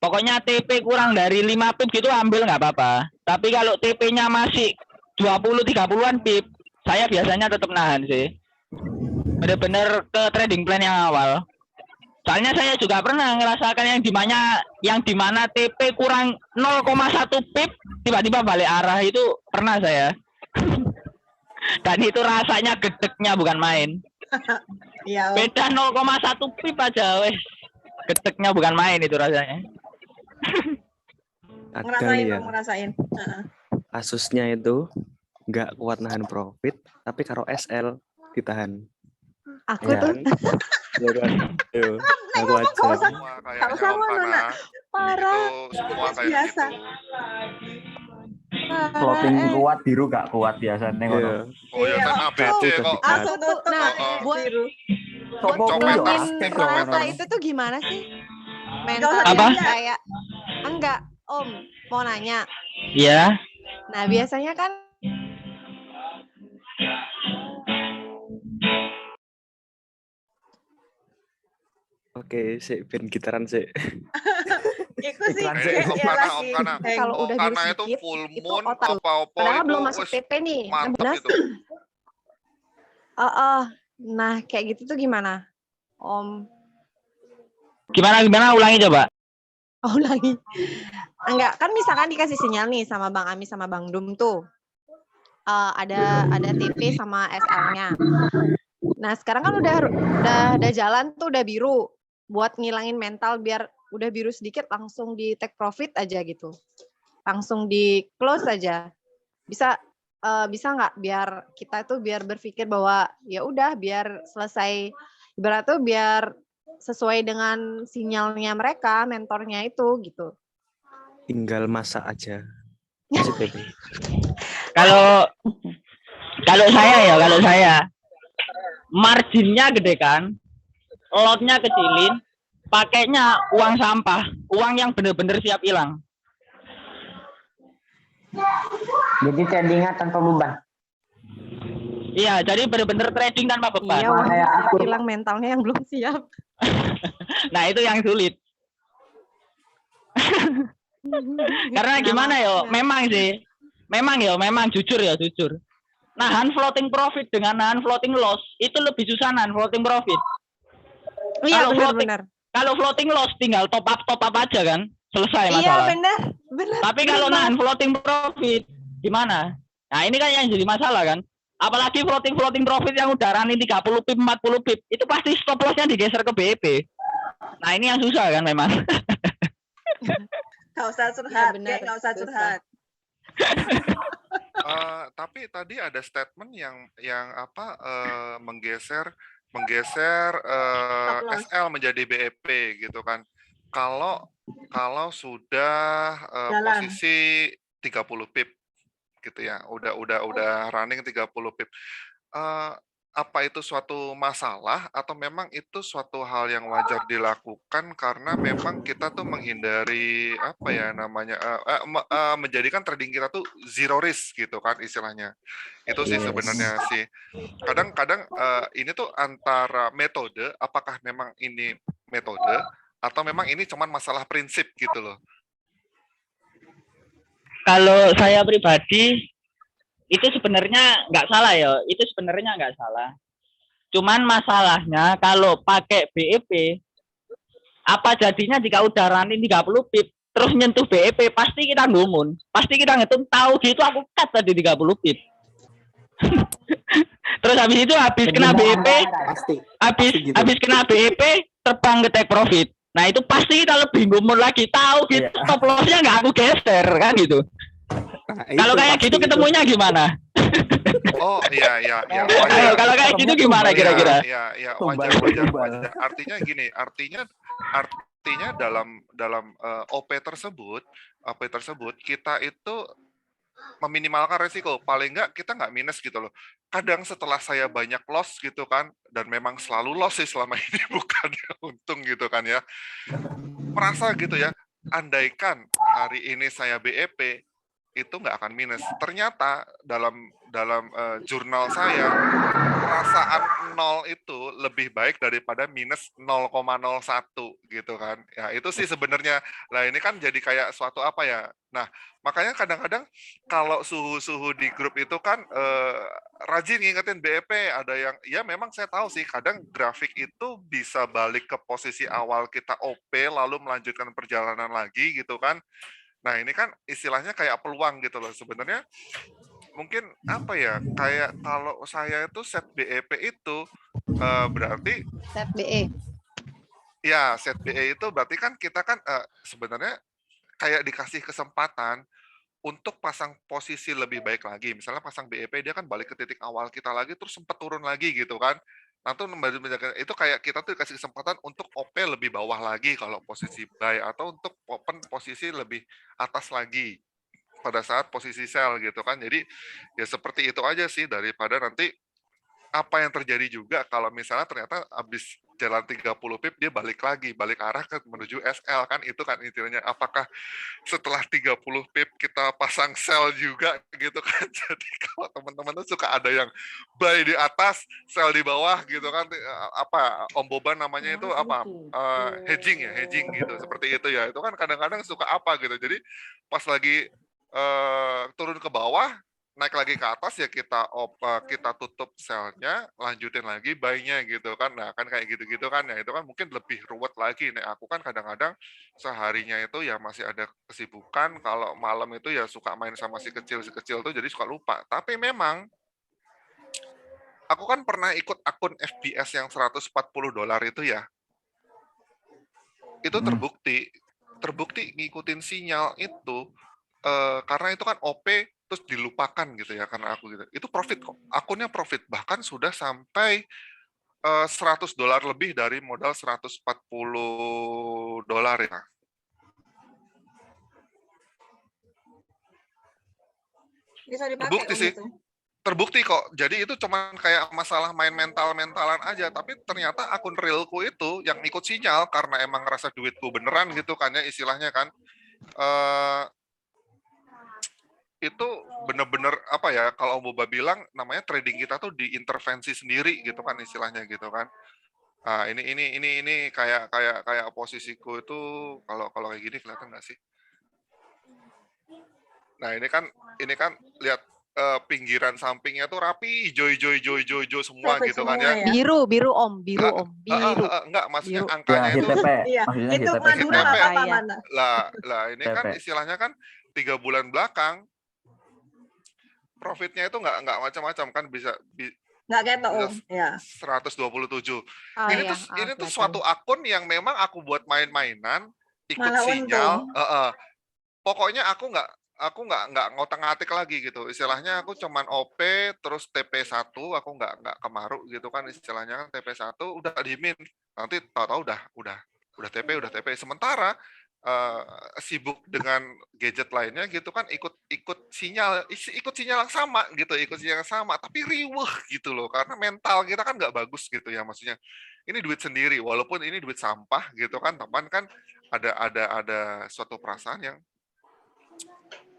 pokoknya TP kurang dari 5 pip gitu ambil nggak apa-apa. Tapi kalau TP-nya masih 20-30-an pip, saya biasanya tetap nahan sih. Bener-bener ke trading plan yang awal. Soalnya saya juga pernah ngerasakan yang dimana TP kurang 0,1 pip, tiba-tiba balik arah itu pernah saya. Dan itu rasanya gedeknya bukan main. Iya. Beda 0,1 pip aja, wes. Gedeknya bukan main itu rasanya. Ngerasain, ya ngerasain. Asusnya itu nggak kuat nahan profit, tapi kalau SL ditahan. Aku Ya tuh kan? Ya kan? Yo, aku aja. Nggak usah. Semua Nggak kayaknya usah Om Nona. Pana. parah. Itu semua kayak Biasa. gitu. Floating kuat, biru gak kuat biasanya ngono. Iya. Oh ya kan ABC Itu kok. udah Aku tutup Nah, pakai buat- biru. Buat Sopo Copet. ngilangin aktif loh, rasa ngono. itu tuh gimana sih? Nggak Mental usah Apa? dilihat. kayak enggak, Om, mau nanya. Iya. Nah, biasanya kan Oke, sih ben gitaran sih. Iku sih Iklan Kayaknya Om ya Pana, lagi. Om Pana. kalau Om udah biru Pana itu sedikit, full itu moon otak. apa-apa Padahal itu belum masuk wes TP nih. mantep Benar. itu. Nah, kayak gitu tuh gimana? Om, Gimana ulangi coba. lagi. Enggak, kan misalkan dikasih sinyal nih sama Bang Ami sama Bang Dum tuh. Ada TP sama SL-nya. Nah, sekarang kan udah jalan tuh, udah biru. Buat ngilangin mental biar udah biru sedikit langsung di take profit aja gitu. Langsung di close aja. Bisa nggak biar kita tuh biar berpikir bahwa ya udah biar selesai, ibarat tuh biar sesuai dengan sinyalnya mereka, mentornya itu gitu. Tinggal masak aja. Masih TP. Kalau saya marginnya gede kan, lotnya kecilin, pakainya uang sampah, uang yang bener-bener siap hilang. Jadi tradingnya tanpa beban. Iya, jadi bener-bener trading tanpa beban. Iya, uang kayak siap aku. hilang, mentalnya yang belum siap. Nah itu yang sulit. Karena gimana yo, memang jujur. Nahan floating profit dengan nahan floating loss itu lebih susah nahan floating profit. Iya, Kalau benar. Kalau floating loss tinggal top up aja kan, selesai Iya, masalah. benar. Tapi kalau nahan floating profit gimana? Nah ini kan yang jadi masalah kan. Apalagi floating profit yang udah running 30 pip, 40 pip, itu pasti stop loss-nya digeser ke BEP. Nah ini yang susah kan memang. Nggak usah curhat, benar, nggak usah susah. curhat. Tapi tadi ada statement yang apa menggeser Stop loss. SL menjadi BEP gitu kan. Kalau sudah Jalan. posisi 30 pip gitu ya. Udah running 30 pip. Apa itu suatu masalah atau memang itu suatu hal yang wajar dilakukan karena memang kita tuh menghindari apa ya namanya menjadikan trading kita tuh zero risk gitu kan istilahnya. Itu sih sebenarnya sih. Kadang-kadang ini tuh antara metode, apakah memang ini metode atau memang ini cuman masalah prinsip gitu loh. Kalau saya pribadi itu sebenarnya nggak salah ya, itu sebenarnya nggak salah. Cuman masalahnya kalau pakai BEP, apa jadinya jika udah running 30 pip, terus nyentuh BEP, pasti kita ngumun. Pasti kita ngitung, tahu gitu aku cut tadi 30 pip. Terus habis itu habis kena BEP, habis kena BEP, terbang ke take profit. Nah itu pasti kita lebih ngumun lagi, tahu gitu stop lossnya nggak aku geser kan gitu. Nah, kalau kayak gitu ketemunya gimana? Oh iya wajar. Kalau kayak gitu gimana kira-kira? Iya wajar. Artinya gini, artinya dalam OP tersebut kita itu meminimalkan resiko. Paling enggak kita nggak minus gitu loh. Kadang setelah saya banyak loss gitu kan, dan memang selalu loss sih selama ini, bukan untung gitu kan ya. Merasa gitu ya, andaikan hari ini saya BEP, itu nggak akan minus. Ternyata dalam jurnal saya, perasaan 0 itu lebih baik daripada minus 0,01 gitu kan. Ya itu sih sebenarnya. Nah ini kan jadi kayak suatu apa ya. Nah makanya kadang-kadang kalau suhu-suhu di grup itu kan rajin ngingetin BEP. Ada yang, ya memang saya tahu sih, kadang grafik itu bisa balik ke posisi awal kita OP lalu melanjutkan perjalanan lagi gitu kan. Nah ini kan istilahnya kayak peluang gitu loh. Sebenarnya mungkin apa ya, kayak kalau saya itu set BEP itu berarti set BE. Ya, set BE itu berarti kan kita kan sebenarnya kayak dikasih kesempatan untuk pasang posisi lebih baik lagi. Misalnya pasang BEP, dia kan balik ke titik awal kita lagi, terus sempat turun lagi gitu kan. Nah, itu kayak kita tuh dikasih kesempatan untuk OP lebih bawah lagi kalau posisi buy, atau untuk open posisi lebih atas lagi pada saat posisi sell gitu kan. Jadi ya seperti itu aja sih, daripada nanti apa yang terjadi juga kalau misalnya ternyata habis jalan 30 pip dia balik arah ke menuju SL kan. Itu kan intinya, apakah setelah 30 pip kita pasang sell juga gitu kan. Jadi kalau teman-teman tuh suka ada yang buy di atas, sell di bawah gitu kan, apa Om Boban namanya itu apa, hedging gitu, seperti itu ya. Itu kan kadang-kadang suka apa gitu. Jadi pas lagi turun ke bawah, naik lagi ke atas, ya kita tutup sell-nya, lanjutin lagi buy-nya gitu kan. Nah kan kayak gitu-gitu kan ya, itu kan mungkin lebih ruwet lagi. Nah aku kan kadang-kadang seharinya itu ya masih ada kesibukan, kalau malam itu ya suka main sama si kecil tuh, jadi suka lupa. Tapi memang aku kan pernah ikut akun FBS yang $140 itu ya, itu terbukti ngikutin sinyal itu, karena itu kan OP terus dilupakan gitu ya, karena aku gitu. Itu profit kok. Akunnya profit, bahkan sudah sampai $100 lebih dari modal $140 ya. Bisa dipakai Terbukti sih. gitu. Terbukti kok. Jadi itu cuma kayak masalah main mental-mentalan aja, tapi ternyata akun realku itu yang ikut sinyal karena emang ngerasa duitku beneran gitu kan ya, istilahnya kan. Itu bener-bener apa ya, kalau Om Boba bilang namanya trading kita tuh diintervensi sendiri gitu kan, istilahnya gitu kan. Nah, ini kayak posisiku itu kalau kayak gini kelihatan nggak sih? Nah, ini kan lihat pinggiran sampingnya tuh rapi, hijau semua Profit gitu kan semua ya. Biru Om, biru. Enggak, maksudnya Biru. angkanya Ya, itu HTP. Iya, Maksudnya itu HTP. Madura HTP. apa mana? Lah ini kan HTP. istilahnya kan 3 bulan belakang profitnya itu nggak macam-macam kan, bisa Nggak ketok, Om. Ya. 127. Oh, Ini iya. tuh suatu akun yang memang aku buat main-mainan, ikut Malah sinyal. untung. Pokoknya aku nggak ngotak-ngatik lagi gitu. Istilahnya aku cuman OP terus TP1, aku nggak kemaru gitu kan, istilahnya kan TP1 udah dimin. Nanti tahu-tahu udah TP. Sementara sibuk dengan gadget lainnya gitu kan, ikut sinyal yang sama gitu, tapi riweuh gitu loh, karena mental kita kan nggak bagus gitu ya, maksudnya ini duit sendiri walaupun ini duit sampah gitu kan, teman kan ada suatu perasaan yang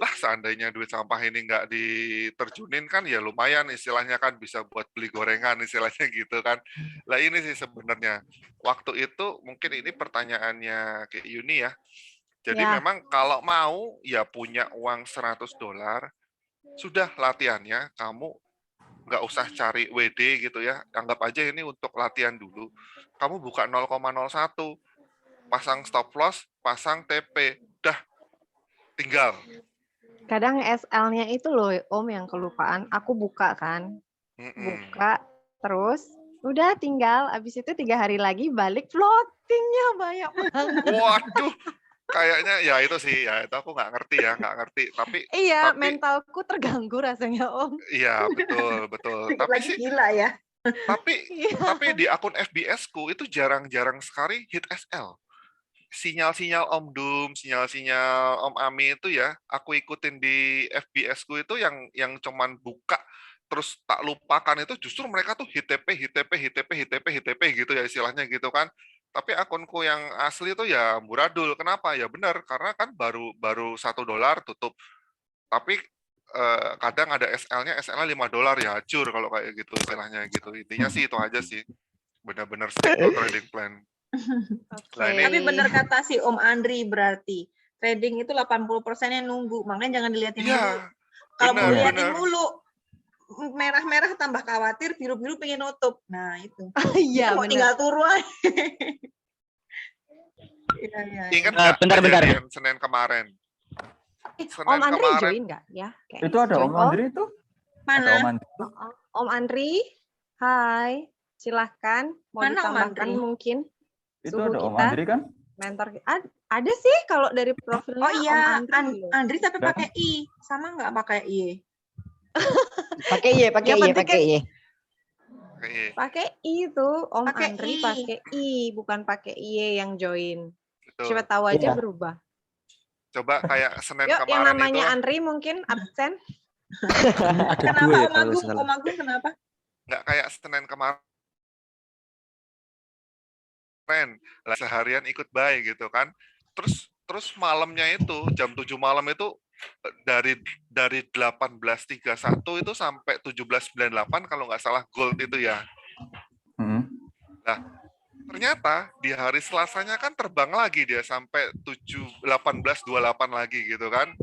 lah, seandainya duit sampah ini nggak diterjunin kan ya lumayan, istilahnya kan bisa buat beli gorengan, istilahnya gitu kan. Lah ini sih sebenarnya waktu itu, mungkin ini pertanyaannya kayak Yuni ya. Jadi Ya. memang kalau mau ya punya uang $100, Sudah latihannya, kamu nggak usah cari WD gitu ya. Anggap aja ini untuk latihan dulu. Kamu buka 0,01, pasang stop loss, pasang TP, udah tinggal. Kadang SL-nya itu loh Om yang kelupaan. Aku buka kan, buka terus udah tinggal. Abis itu 3 hari lagi balik floatingnya banyak banget. Waduh, kayaknya ya itu sih, ya itu aku nggak ngerti ya, nggak ngerti. Tapi Iya, tapi mentalku terganggu rasanya Om. iya betul. Dikit Tapi lagi sih, gila ya. tapi di akun FBS-ku itu jarang-jarang sekali hit SL. Sinyal-sinyal Om Dum, sinyal-sinyal Om Ami itu ya, aku ikutin di FBS-ku itu yang cuman buka terus tak lupakan itu justru mereka tuh hit TP gitu ya istilahnya gitu kan. Tapi akunku yang asli itu ya amburadul. Kenapa? Ya benar, karena kan baru $1 tutup. Tapi kadang ada SL-nya 5 dolar ya hancur kalau kayak gitu istilahnya gitu. Intinya sih itu aja sih. Benar-benar stick to trading plan. Nah, ini Tapi benar kata si Om Andri berarti trading itu 80%-nya nunggu. Makanya jangan dilihatin dulu. iya, Kalau mau benar, dilihatin benar. mulu, merah-merah tambah khawatir, biru-biru pengen nutup. Nah, itu. Iya, Mau benar. tinggal turun aja. Iya. Ingat nggak bentar. kejadian Senin kemarin? Om Andri join nggak ya? Kayaknya Itu ada join. Om Andri itu? Ada Om Mana? Andri. Om Andri, hai. Silahkan. Mau Mana Om ditambahkan Andri? mungkin Itu suhu ada Om kita. Andri kan? Mentor ada sih kalau dari profilnya Oh iya, Om Andri. loh. Andri tapi Udah. pakai I. Sama nggak pakai I? Pakai Y, pakai Yang Y, penting pakai Y. Oke, Pakai I tuh, Om Pakai Andri I. pakai I, bukan pakai Y yang join. betul. Siapa tahu aja Iya. berubah. Coba kayak Senin Yuk, yang kemarin namanya itu Andri mungkin absen. Ada Kenapa dua ya Om kalau Agung? salah. Om Agung kenapa? nggak kayak Senin kemarin lah seharian ikut buy gitu kan. Terus malamnya itu jam 7 malam itu dari 18.31 itu sampai 17.98 kalau nggak salah gold itu ya. Hmm. Nah, ternyata di hari Selasanya kan terbang lagi dia sampai 18.28 lagi gitu kan.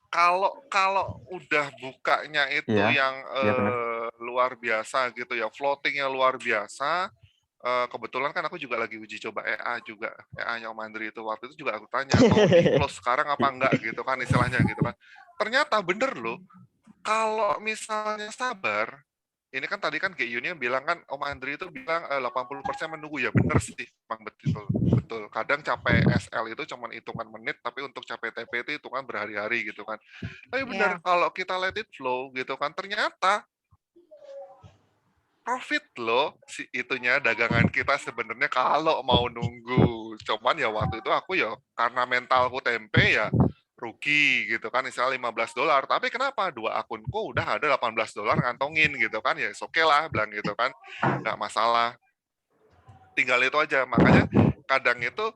Kalau udah bukanya itu Iya, yang iya benar. luar biasa gitu ya, floatingnya luar biasa. Kebetulan kan aku juga lagi uji coba EA juga, EA-nya Om Andri itu waktu itu juga aku tanya mau di close sekarang apa enggak gitu kan istilahnya gitu kan. Ternyata bener loh, kalau misalnya sabar, ini kan tadi kan GU-nya bilang kan Om Andri itu bilang 80% menunggu, ya bener sih, memang betul. Kadang capai SL itu cuma hitungan menit, tapi untuk capai TP itu hitungan berhari-hari gitu kan. Tapi bener kalau kita let it flow gitu kan, ternyata profit loh si itunya dagangan kita sebenarnya kalau mau nunggu. Cuman ya waktu itu aku ya karena mentalku tempe ya rugi gitu kan, misalnya $15. Tapi kenapa dua akunku udah ada $18 ngantongin gitu kan, ya oke lah bilang gitu kan, nggak masalah. Tinggal itu aja. Makanya kadang itu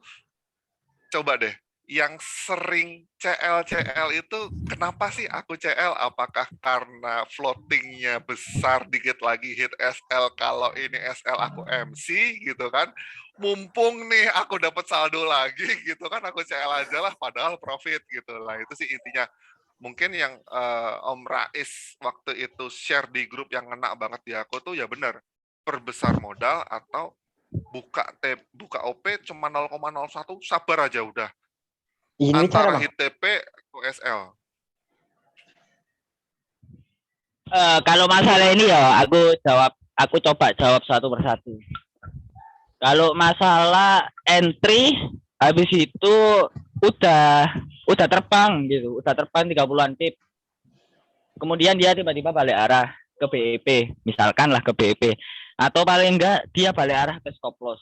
coba deh yang sering CL itu kenapa sih aku CL? Apakah karena floatingnya besar dikit lagi hit SL, kalau ini SL aku MC gitu kan? Mumpung nih aku dapat saldo lagi gitu kan, aku CL aja lah padahal profit gitu lah. Itu sih intinya. Mungkin yang Om Rais waktu itu share di grup yang ngena banget di aku tuh ya benar, perbesar modal atau buka OP cuma 0,01, sabar aja udah. Izin bicara, Antara Bang. hit TP atau SL. Kalau masalah ini ya aku coba jawab satu persatu. Kalau masalah entry habis itu udah terbang gitu, udah terbang 30-an pip. Kemudian dia tiba-tiba balik arah ke BEP, misalkan lah ke BEP, atau paling enggak dia balik arah ke stop loss.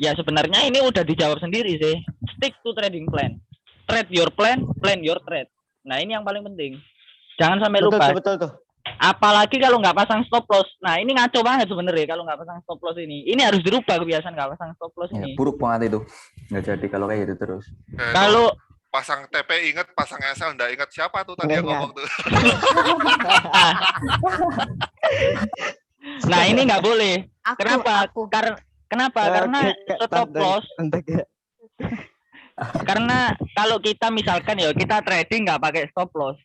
Ya sebenarnya ini udah dijawab sendiri sih. Stick to trading plan. Trade your plan, plan your trade. Nah ini yang paling penting. Jangan sampai lupa. Betul tuh. Apalagi kalau nggak pasang stop loss. Nah ini ngaco banget sebenarnya kalau nggak pasang stop loss ini. Ini harus dirubah kebiasaan nggak pasang stop loss Ya, ini. buruk banget itu. Nggak jadi kalau kayak gitu terus. Kalau pasang TP inget, pasang SL nggak inget, siapa tuh tadi yang ngomong tuh. Nah ini nggak boleh. Kenapa? Aku. Kenapa? Karena stop loss. Karena kalau kita misalkan ya kita trading nggak pakai stop loss,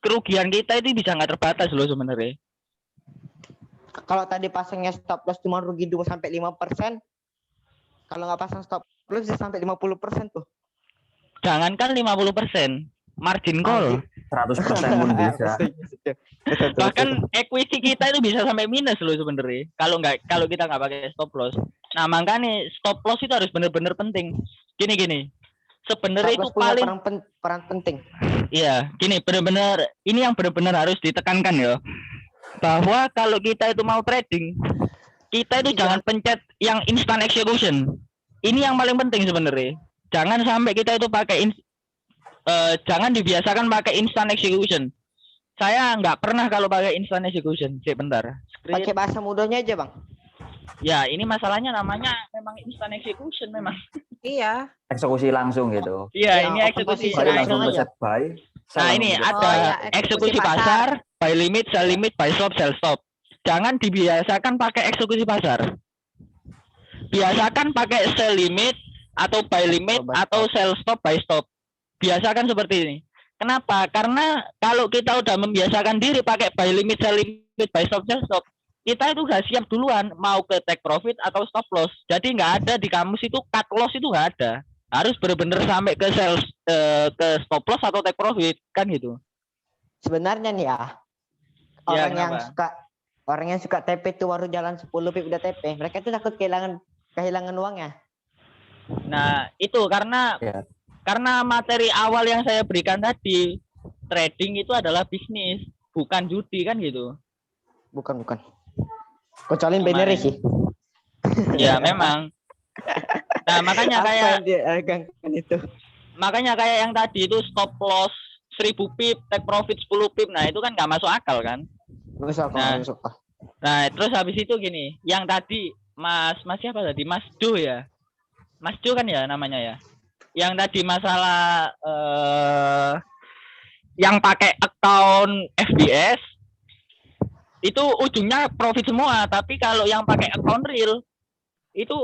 kerugian kita itu bisa nggak terbatas loh sebenarnya. Kalau tadi pasangnya stop loss cuma rugi 2-5%, kalau nggak pasang stop loss bisa sampai 50% tuh. Jangankan 50%, margin call. 100% pun bisa. Bahkan equity kita itu bisa sampai minus loh sebenarnya. Kalau kita nggak pakai stop loss. Nah makanya stop loss itu harus benar-benar penting. Gini. Sebenarnya itu paling peran penting. Iya, gini benar-benar ini yang benar-benar harus ditekankan ya. Bahwa kalau kita itu mau trading, kita itu jangan pencet yang instant execution. Ini yang paling penting sebenarnya. Jangan sampai kita itu pakai jangan dibiasakan pakai instant execution. Saya nggak pernah kalau pakai instant execution. Bentar. Pakai bahasa mudanya aja, Bang. Ya, ini masalahnya namanya memang instant execution memang. Iya. Eksekusi langsung gitu. Iya, ini eksekusi Langsung langsung. pencet buy. Nah, ini ada eksekusi pasar, buy limit, sell limit, buy stop, sell stop. Jangan dibiasakan pakai eksekusi pasar. Biasakan pakai sell limit atau buy limit atau sell stop, buy stop. Biasakan seperti ini. Kenapa? Karena kalau kita udah membiasakan diri pakai buy limit, sell limit, buy stop, sell stop, kita itu udah siap duluan mau ke take profit atau stop loss. Jadi nggak ada di kamus itu cut loss itu nggak ada. Harus benar-benar sampai ke sell ke stop loss atau take profit kan gitu. Sebenarnya nih ya, orang yang suka TP tuh baru jalan 10 pip udah TP, mereka tuh takut kehilangan uangnya. Nah, itu karena materi awal yang saya berikan tadi, trading itu adalah bisnis, bukan judi kan gitu. Bukan. Kecuali binary sih. Ya, memang. Nah, makanya kayak yang tadi itu stop loss 1000 pip, take profit 10 pip. Nah, itu kan nggak masuk akal kan? Masuk akal. Nah, terus habis itu gini, yang tadi Mas siapa tadi? Mas Jo ya? Mas Jo kan ya namanya ya? Yang tadi masalah yang pakai account FBS itu ujungnya profit semua, tapi kalau yang pakai account real itu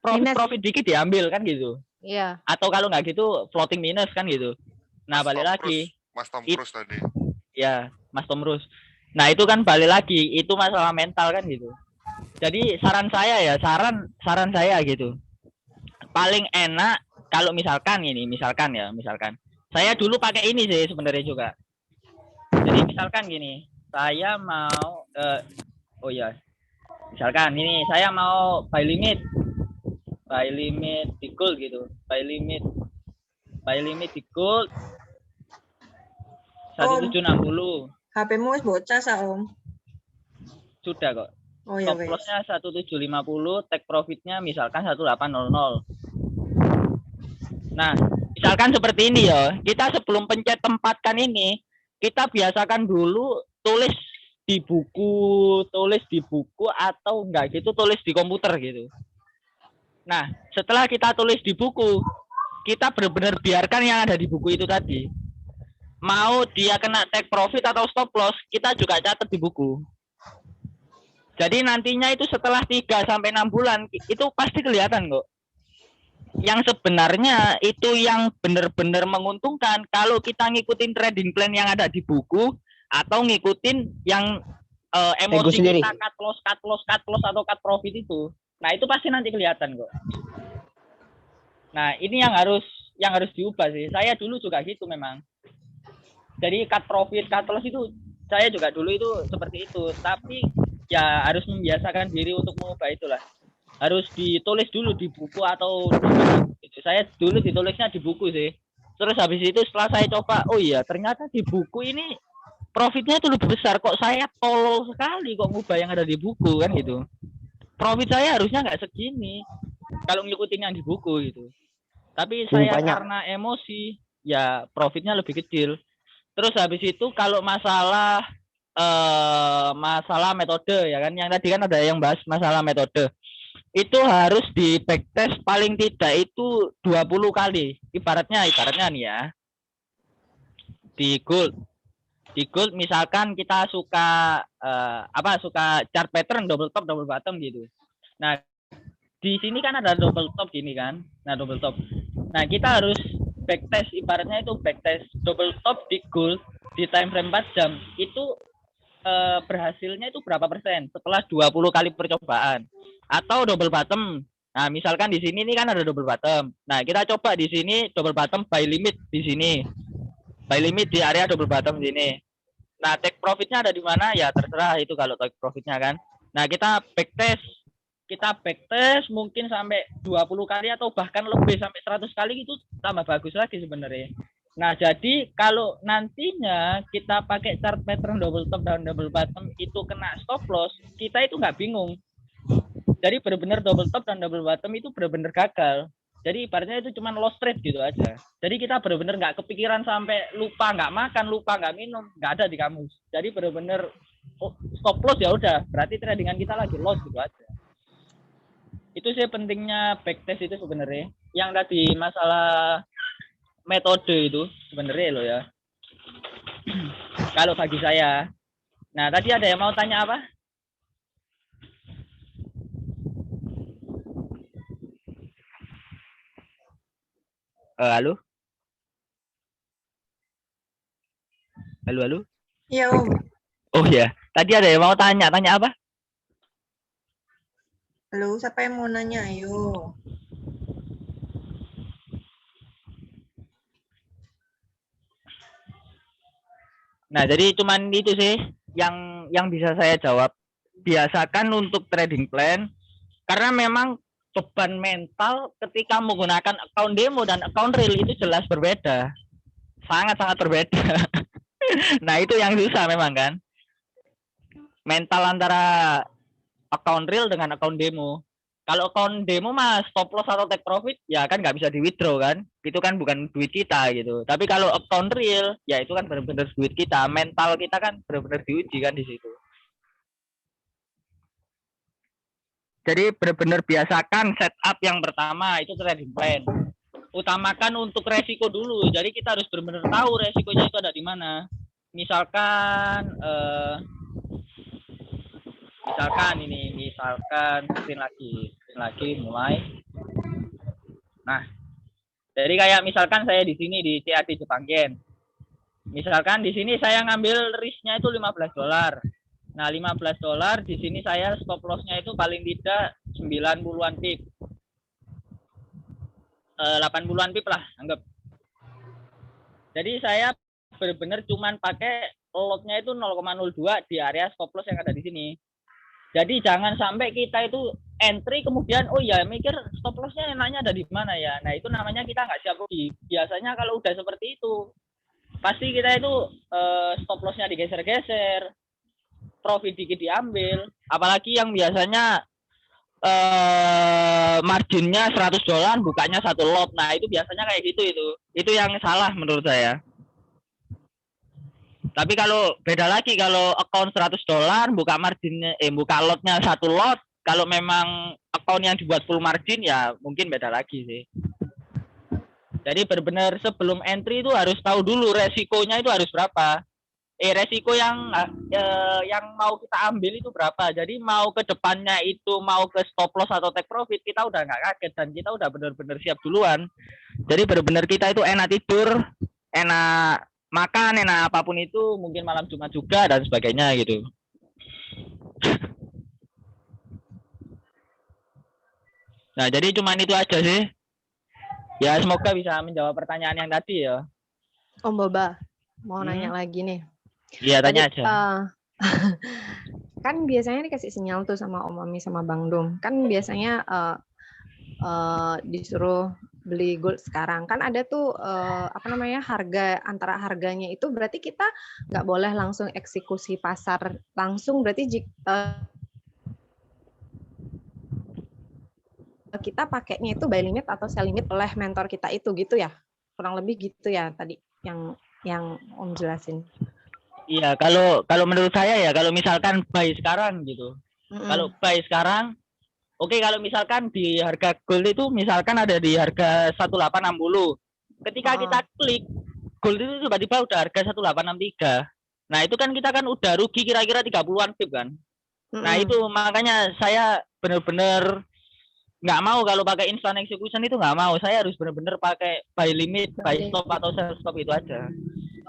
profit dikit diambil kan gitu. Iya. Atau kalau nggak gitu floating minus kan gitu. Nah, balik lagi. Mas Tom Cruise tadi. Ya, Mas Tom Cruise. Nah, itu kan balik lagi, itu masalah mental kan gitu. Jadi saran saya gitu. Paling enak kalau misalkan saya dulu pakai ini sih sebenarnya juga. Jadi misalkan gini, saya mau misalkan ini saya mau buy limit di gold gitu. Buy limit di gold 1760. HP-mu wis bocah sa, Om. Sudah kok. Oh ya Stop loss-nya 1750, take profit-nya misalkan 1800. Nah, misalkan seperti ini ya. Kita sebelum pencet tempatkan ini, kita biasakan dulu tulis di buku atau enggak gitu tulis di komputer gitu. Nah, setelah kita tulis di buku, kita benar-benar biarkan yang ada di buku itu tadi. Mau dia kena take profit atau stop loss, kita juga catat di buku. Jadi nantinya itu setelah 3 sampai 6 bulan itu pasti kelihatan kok. Yang sebenarnya itu yang benar-benar menguntungkan kalau kita ngikutin trading plan yang ada di buku atau ngikutin yang emosi kita cut loss atau cut profit itu. Nah, itu pasti nanti kelihatan kok. Nah, ini yang harus diubah sih. Saya dulu juga gitu memang. Jadi cut profit, cut loss itu saya juga dulu itu seperti itu. Tapi ya harus membiasakan diri untuk mengubah itulah. Harus ditulis dulu di buku atau saya dulu ditulisnya di buku sih. Terus habis itu setelah saya coba, oh iya ternyata di buku ini profitnya itu lebih besar. Kok saya tolol sekali kok ngubah yang ada di buku kan gitu. Profit saya harusnya nggak segini kalau ngikutin yang di buku gitu. Tapi saya karena emosi ya profitnya lebih kecil. Terus habis itu kalau masalah metode ya kan, yang tadi kan ada yang bahas masalah metode. Itu harus di backtest paling tidak itu 20 kali. Ibaratnya nih ya. Di gold misalkan kita suka suka chart pattern double top double bottom gitu. Nah, di sini kan ada double top gini kan. Nah, double top. Nah, kita harus backtest, ibaratnya itu backtest double top di gold di time frame 4 jam. Itu berhasilnya itu berapa persen setelah 20 kali percobaan. Atau double bottom. Nah, misalkan di sini ini kan ada double bottom. Nah, kita coba di sini double bottom buy limit di sini. Buy limit di area double bottom sini. Nah, take profitnya ada di mana? Ya terserah itu kalau take profitnya kan. Nah, kita backtest mungkin sampai 20 kali atau bahkan lebih sampai 100 kali itu tambah bagus lagi sebenarnya. Nah, jadi kalau nantinya kita pakai chart pattern double top dan double bottom itu kena stop loss, kita itu nggak bingung. Jadi benar-benar double top dan double bottom itu benar-benar gagal. Jadi ibaratnya itu cuma loss trade gitu aja. Jadi kita benar-benar nggak kepikiran sampai lupa nggak makan, lupa nggak minum, nggak ada di kamus. Jadi benar-benar stop loss ya udah, berarti tradingan kita lagi loss gitu aja. Itu sih pentingnya backtest itu sebenarnya. Yang tadi masalah metode itu sebenarnya loh ya. Kalau bagi saya. Nah, tadi ada yang mau tanya apa? Halo? Halo? Iya, Om. Oh ya, tadi ada yang mau tanya apa? Halo, siapa yang mau nanya? Ayo. Nah, jadi cuman itu sih yang bisa saya jawab. Biasakan untuk trading plan karena memang beban mental ketika menggunakan account demo dan account real itu jelas berbeda. Sangat-sangat berbeda. Nah, itu yang susah memang kan. Mental antara account real dengan account demo. Kalau account demo mah stop loss atau take profit ya kan nggak bisa di withdraw kan. Itu kan bukan duit kita gitu. Tapi kalau account real ya itu kan benar-benar duit kita. Mental kita kan benar-benar diuji kan di situ. Jadi benar-benar biasakan setup yang pertama itu trading plan. Utamakan untuk resiko dulu. Jadi kita harus benar-benar tahu resikonya itu ada di mana. Misalkan screen lagi mulai. Nah, jadi kayak misalkan saya di sini di CAD Jepanggen. Misalkan di sini saya ngambil risknya itu $15. Nah, $15 di sini saya stop loss-nya itu paling tidak 90-an pip. 80-an pip lah, anggap. Jadi saya benar-benar cuman pakai lot-nya itu 0,02 di area stop loss yang ada di sini. Jadi jangan sampai kita itu entry kemudian oh ya mikir stop loss-nya enaknya ada di mana ya. Nah, itu namanya kita nggak siap rugi. Biasanya kalau udah seperti itu pasti kita itu stop loss-nya digeser-geser, profit dikit diambil, apalagi yang biasanya marginnya $100 bukanya 1 lot. Nah, itu biasanya kayak gitu itu yang salah menurut saya. Tapi kalau beda lagi kalau account $100 buka marginnya buka lotnya 1 lot, kalau memang account yang dibuat full margin ya mungkin beda lagi sih. Jadi benar-benar sebelum entry itu harus tahu dulu resikonya itu harus berapa. Resiko yang mau kita ambil itu berapa. Jadi mau ke depannya itu mau ke stop loss atau take profit kita udah nggak kaget dan kita udah benar-benar siap duluan. Jadi benar-benar kita itu enak tidur, enak makan, enak apapun itu, mungkin malam Jumat juga dan sebagainya gitu. Nah, jadi cuman itu aja sih. Ya, semoga bisa menjawab pertanyaan yang tadi ya. Om Boba, mau nanya lagi nih. Iya, tanya Tadi, aja. Kan biasanya dikasih sinyal tuh sama Om Ami sama Bang Dum. Kan biasanya disuruh beli gold sekarang. Kan ada tuh harga antara harganya itu berarti kita nggak boleh langsung eksekusi pasar langsung. Berarti kita pakainya itu buy limit atau sell limit oleh mentor kita itu gitu ya. Kurang lebih gitu ya tadi yang Om jelasin. Iya, kalau menurut saya ya kalau misalkan buy sekarang gitu. Kalau buy sekarang oke, kalau misalkan di harga gold itu misalkan ada di harga 1860. Ketika kita klik gold itu tiba-tiba udah harga 1863. Nah, itu kan kita kan udah rugi kira-kira 30-an pip kan. Nah, itu makanya saya benar-benar nggak mau kalau pakai instant execution itu nggak mau. Saya harus benar-benar pakai buy limit, buy stop atau sell stop itu aja.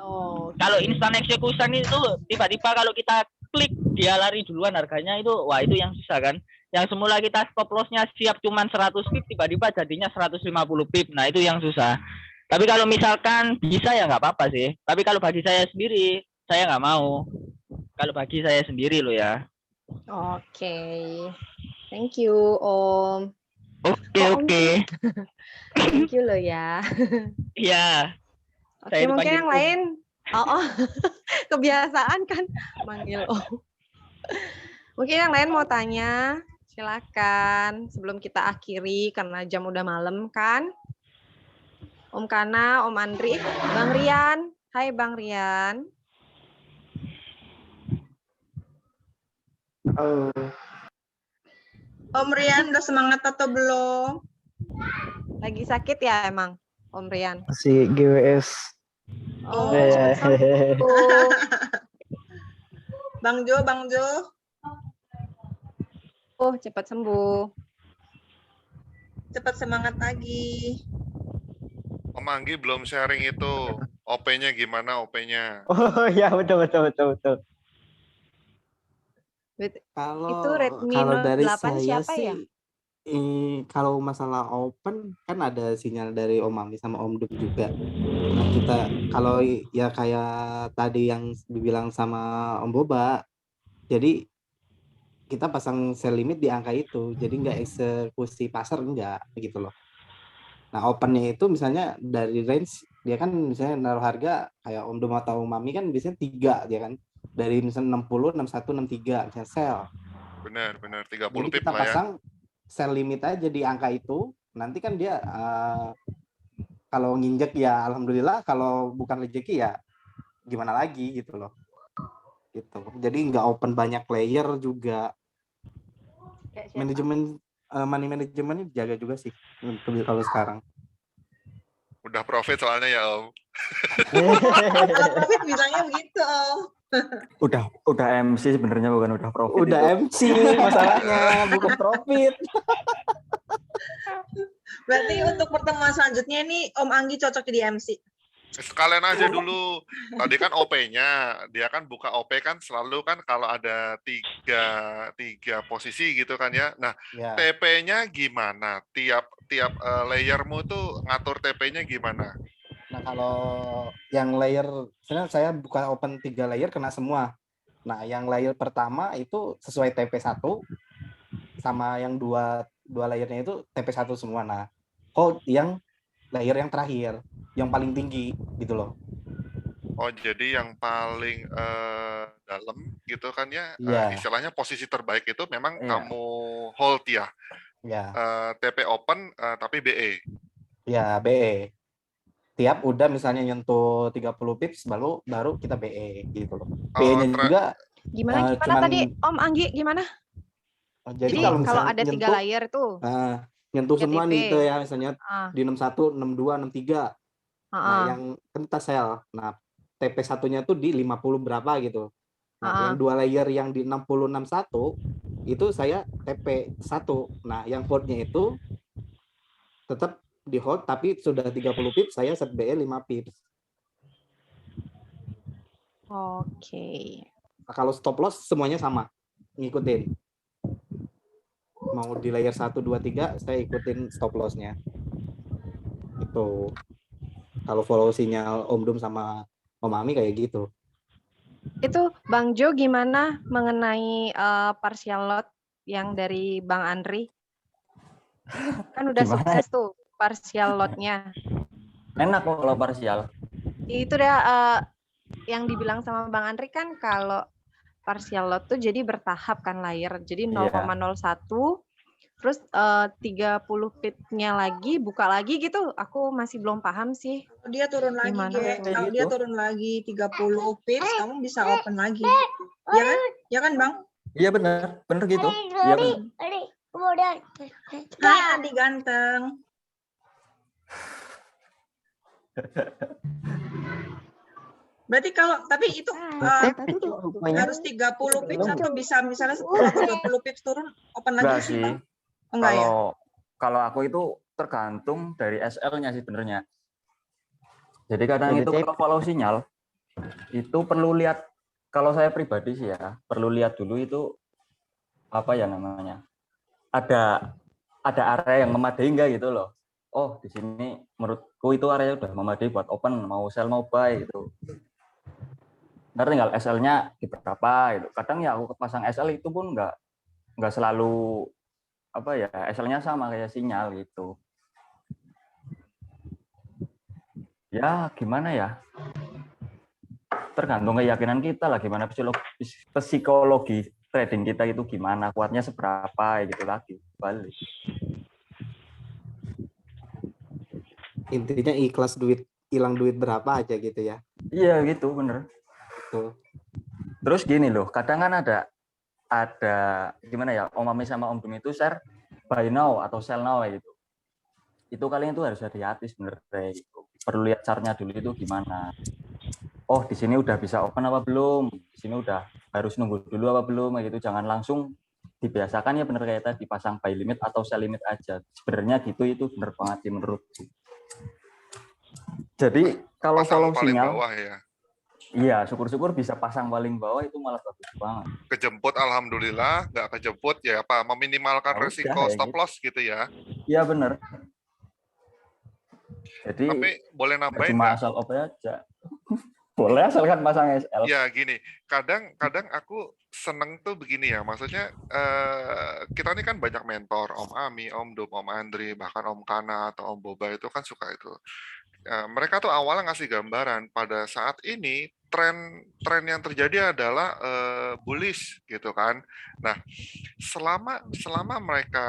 Oh, Kalau instant execution itu tiba-tiba kalau kita klik dia lari duluan harganya itu, wah itu yang susah kan. Yang semula kita stop lossnya siap cuman 100 pip, tiba-tiba jadinya 150 pip. Nah itu yang susah. Tapi kalau misalkan bisa ya nggak apa-apa sih. Tapi kalau bagi saya sendiri, saya nggak mau. Kalau bagi saya sendiri loh ya. oke. Thank you, Om. Oke. Thank you loh ya. Iya. Oke, Saya mungkin dipanggil yang Om. lain. Oh, kebiasaan kan manggil Om. Mungkin yang lain mau tanya, silakan. Sebelum kita akhiri karena jam udah malam kan. Om Kana, Om Andri, Bang Rian. Hai Bang Rian. Om Rian udah semangat atau belum? Lagi sakit ya emang, Om Rian? Masih GWS. Oh, cepat sembuh. Bang Jo. Oh, cepat sembuh. Cepat semangat lagi. Om Anggi belum sharing itu. OP-nya gimana OP-nya? Oh ya betul. Kalau Itu Redmi kalau Note dari 8 saya siapa sih, ya? kalau masalah open kan ada sinyal dari Om Ami sama Om Duk juga. Nah, kita kalau ya kayak tadi yang dibilang sama Om Boba, jadi kita pasang sell limit di angka itu, jadi nggak eksekusi pasar enggak gitu loh. Nah opennya itu misalnya dari range dia kan misalnya naruh harga kayak Om Dum atau Om Ami kan biasanya 3 dia kan, dari misalnya 60, 61, 63 misalnya sell. Benar 30 Jadi pip kita lah ya. pasang sell limit aja di angka itu, nanti kan dia kalau nginjek ya alhamdulillah, kalau bukan rezeki ya gimana lagi gitu loh. Gitu. Jadi nggak open banyak layer juga. Manajemen money manajemennya dijaga juga sih kalau sekarang. Udah profit soalnya ya Om. Kalau profit bilangnya begitu, Om. Udah MC sebenarnya, bukan udah profit. Udah itu. MC masalahnya, bukan profit. Berarti untuk pertemuan selanjutnya ini Om Anggi cocok jadi MC. Sekalian aja dulu. Tadi kan OP-nya, dia kan buka OP kan selalu kan kalau ada tiga posisi gitu kan ya. Nah, Ya. TP-nya gimana? Tiap layermu tuh ngatur TP-nya gimana? Nah kalau yang layer, sebenarnya saya buka open 3 layer kena semua. Nah yang layer pertama itu sesuai TP1, sama yang dua layernya itu TP1 semua. Nah hold yang layer yang terakhir, yang paling tinggi gitu loh. Oh, jadi yang paling dalam gitu kan ya, Iya. istilahnya posisi terbaik itu memang Iya. kamu hold ya. Ya, TP open tapi BE. ya BE. Tiap udah misalnya nyentuh 30 pips baru kita BE gitu loh. BE-nya juga Gimana cuman- tadi Om Anggi gimana? jadi Jadi kalau kalau misalnya ada 3 nyentuh, layer tuh. nyentuh tiga semua TP. nih gitu ya, misalnya di 61, 62, 63. Nah, yang kan kita sell. Nah, TP1-nya tuh di 50 berapa gitu. Nah, yang 2 layer yang di 60, 61 itu saya TP1. Nah, yang hold-nya itu tetap di hold tapi sudah 30 pips saya set BE 5 pips. Oke. Nah, kalau stop loss semuanya sama. Ngikutin. Mau di layer 1, 2, 3 saya ikutin stop loss-nya. Itu. Kalau follow sinyal Om Dum sama Om Ami kayak gitu. Itu Bang Jo gimana mengenai partial lot yang dari Bang Andri? Kan udah Gimana? sukses tuh partial lot-nya. Enak kok kalau parsial. Itu dah yang dibilang sama Bang Andri kan kalau partial lot tuh jadi bertahap kan layer. Jadi 0,01 terus 30 pip-nya lagi buka lagi gitu. Aku masih belum paham sih. Dia turun lagi, Gimana Ge. tuh? Kalau dia turun lagi 30 pips, kamu bisa open lagi. Ya kan? Ya kan, Bang? Iya benar gitu. Iya benar. Hai, Adi ganteng. Berarti kalau tapi itu harus 30 pips atau bisa misalnya setelah 30 pips turun open lagi Enggak sih, sih. Bang? Enggak ya? Kalau kalau aku itu tergantung dari SL-nya sih sebenarnya. Jadi kadang itu kalau follow sinyal itu perlu lihat, kalau saya pribadi sih ya, perlu lihat dulu itu apa ya namanya. Ada area yang memadai enggak gitu loh. Oh, di sini menurutku itu area udah memadai buat open, mau sell mau buy gitu. Ntar tinggal SL-nya di berapa gitu. Kadang ya aku pasang SL itu pun nggak selalu apa ya, SL-nya sama kayak sinyal gitu. Ya gimana ya, tergantung keyakinan kita lah, gimana psikologi trading kita itu gimana, kuatnya seberapa gitu lagi balik. Intinya ikhlas hilang duit berapa aja gitu ya. Iya gitu, bener. Tuh. Terus gini loh, kadang kan ada gimana ya, Om Ami sama Om Dum itu share buy now atau sell now gitu. Itu kalian itu harus hati-hati sebenarnya gitu. Perlu lihat chartnya dulu itu gimana. Oh, di sini udah bisa open apa belum? Di sini udah harus nunggu dulu apa belum gitu. Jangan langsung dibiasakan ya, bener kayak tadi pasang buy limit atau sell limit aja. Sebenarnya gitu, itu bener banget sih menurutku. Jadi kalau follow sinyal bawah ya. Iya, syukur-syukur bisa pasang paling bawah, itu malah bagus banget. Kejemput alhamdulillah, nggak kejemput ya apa, meminimalkan resiko ya, stop loss gitu ya. Iya bener. Jadi tapi boleh nambahin cuma asal OP aja. Boleh asalkan pasang SL. Ya gini, kadang aku seneng tuh begini ya, maksudnya kita ini kan banyak mentor, Om Ami, Om Dum, Om Andri, bahkan Om Kana atau Om Boba itu kan suka itu. Mereka tuh awalnya ngasih gambaran pada saat ini tren yang terjadi adalah bullish gitu kan. Nah, selama mereka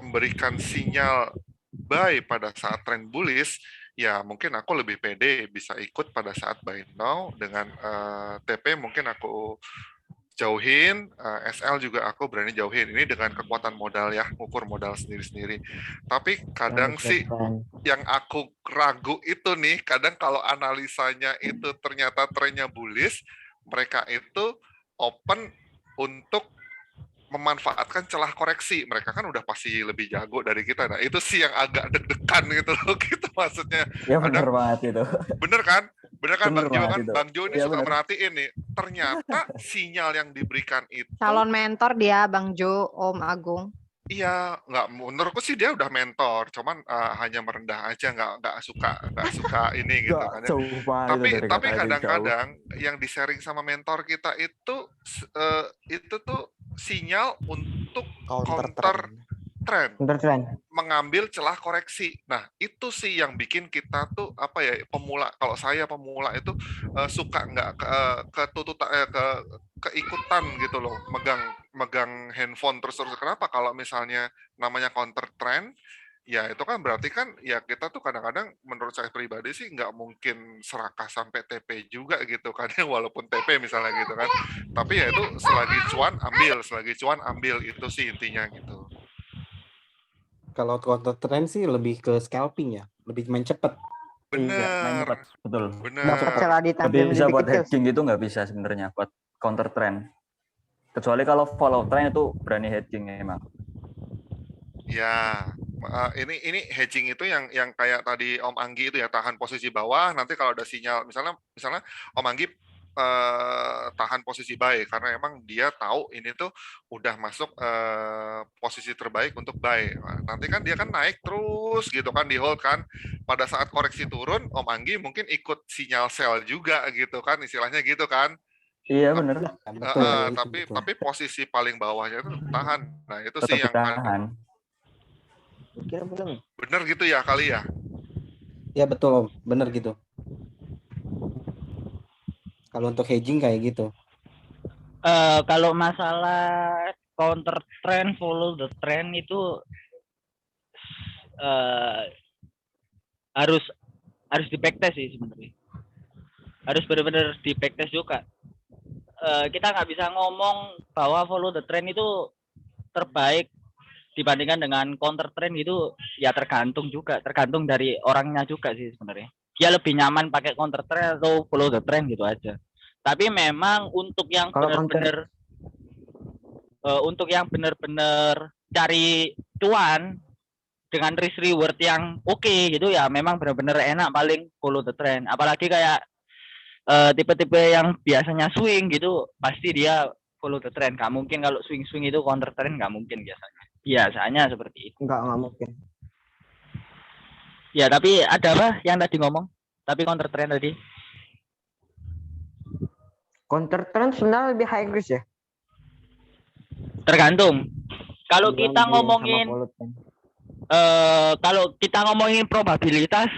memberikan sinyal buy pada saat tren bullish, ya mungkin aku lebih pede bisa ikut pada saat buy now dengan TP mungkin aku jauhin, SL juga aku berani jauhin. Ini dengan kekuatan modal ya, ngukur modal sendiri-sendiri. Tapi kadang sih yang aku ragu itu nih, kadang kalau analisanya itu ternyata trennya bullish, mereka itu open untuk memanfaatkan celah koreksi. Mereka kan udah pasti lebih jago dari kita. Nah, itu sih yang agak deg-degan gitu loh, gitu maksudnya. Ya benar banget itu. Bener kan? Bener kan Bang Jo kan? Itu. Bang Jo ini ya, suka bener. merhatiin nih. Ternyata sinyal yang diberikan itu calon mentor dia, Bang Jo, Om Agung. Iya, nggak, menurutku sih dia udah mentor, cuman hanya merendah aja, nggak suka ini gitu kan. Tapi kadang-kadang yang di-sharing sama mentor kita itu tuh sinyal untuk counter trend, mengambil celah koreksi. Nah, itu sih yang bikin kita tuh apa ya, pemula. Kalau saya pemula itu suka nggak keikutan gitu loh, megang handphone terus. Kenapa? Kalau misalnya namanya counter trend, ya itu kan berarti kan ya kita tuh kadang-kadang menurut saya pribadi sih nggak mungkin serakah sampai TP juga gitu kan, walaupun TP misalnya gitu kan. Tapi ya itu selagi cuan ambil, itu sih intinya gitu. Kalau counter trend sih lebih ke scalping ya, lebih main cepet. Bener, betul. Bener. Tapi bisa buat hedging gitu nggak bisa sebenarnya buat counter trend. Kecuali kalau follow trend itu berani hedging emang. Ya, ini hedging itu yang kayak tadi Om Anggi itu ya, tahan posisi bawah, nanti kalau ada sinyal misalnya Om Anggi tahan posisi buy karena emang dia tahu ini tuh udah masuk posisi terbaik untuk buy. Nah, nanti kan dia kan naik terus gitu kan, di hold kan. Pada saat koreksi turun, Om Anggi mungkin ikut sinyal sell juga gitu kan, istilahnya gitu kan. Iya benar. Tapi posisi paling bawahnya itu tahan. Nah, itu tetap sih yang tahan. Bener gitu ya kali ya? Ya betul Om, bener gitu. Kalau untuk hedging kayak gitu. Kalau masalah counter trend, follow the trend itu harus di backtest sih sebenarnya. Harus benar-benar di backtest juga. Kita nggak bisa ngomong bahwa follow the trend itu terbaik dibandingkan dengan counter trend gitu, ya tergantung dari orangnya juga sih sebenarnya. Dia lebih nyaman pakai counter trend atau follow the trend gitu aja. Tapi memang untuk yang benar-benar cari cuan dengan risk reward yang oke gitu ya, memang benar-benar enak paling follow the trend. Apalagi kayak tipe-tipe yang biasanya swing gitu, pasti dia follow the trend. Gak mungkin kalau swing-swing itu counter trend, gak mungkin biasanya. Biasanya seperti itu. Enggak mungkin. Ya, tapi ada apa yang tadi ngomong? Tapi counter trend tadi. Counter trend sebenarnya lebih high risk ya. Tergantung. Kalau Dibanding kita sama ngomongin follow trend. kalau kita ngomongin probabilitas,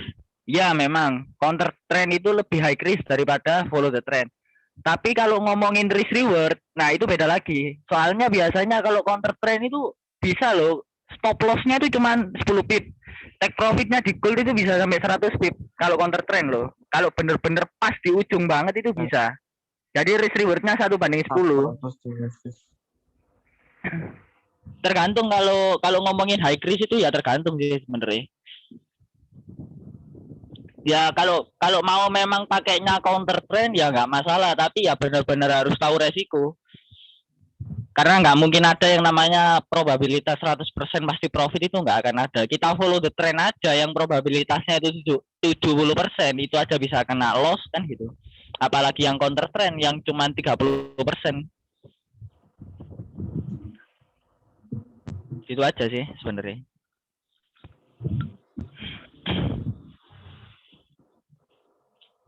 ya memang counter trend itu lebih high risk daripada follow the trend. Tapi kalau ngomongin risk reward, nah itu beda lagi. Soalnya biasanya kalau counter trend itu bisa loh, stop loss-nya itu cuma 10 pip. Take profit-nya di gold itu bisa sampai 100 pip kalau counter trend loh. Kalau bener-bener pas di ujung banget itu bisa. Jadi risk reward-nya 1/10. Tergantung kalau ngomongin high risk itu ya tergantung sih sebenarnya. Ya kalau mau memang pakainya counter trend ya nggak masalah, tapi ya benar-benar harus tahu resiko. Karena nggak mungkin ada yang namanya probabilitas 100% pasti profit, itu nggak akan ada. Kita follow the trend aja yang probabilitasnya itu 70%, itu aja bisa kena loss kan gitu. Apalagi yang counter trend yang cuma 30%. Itu aja sih sebenarnya.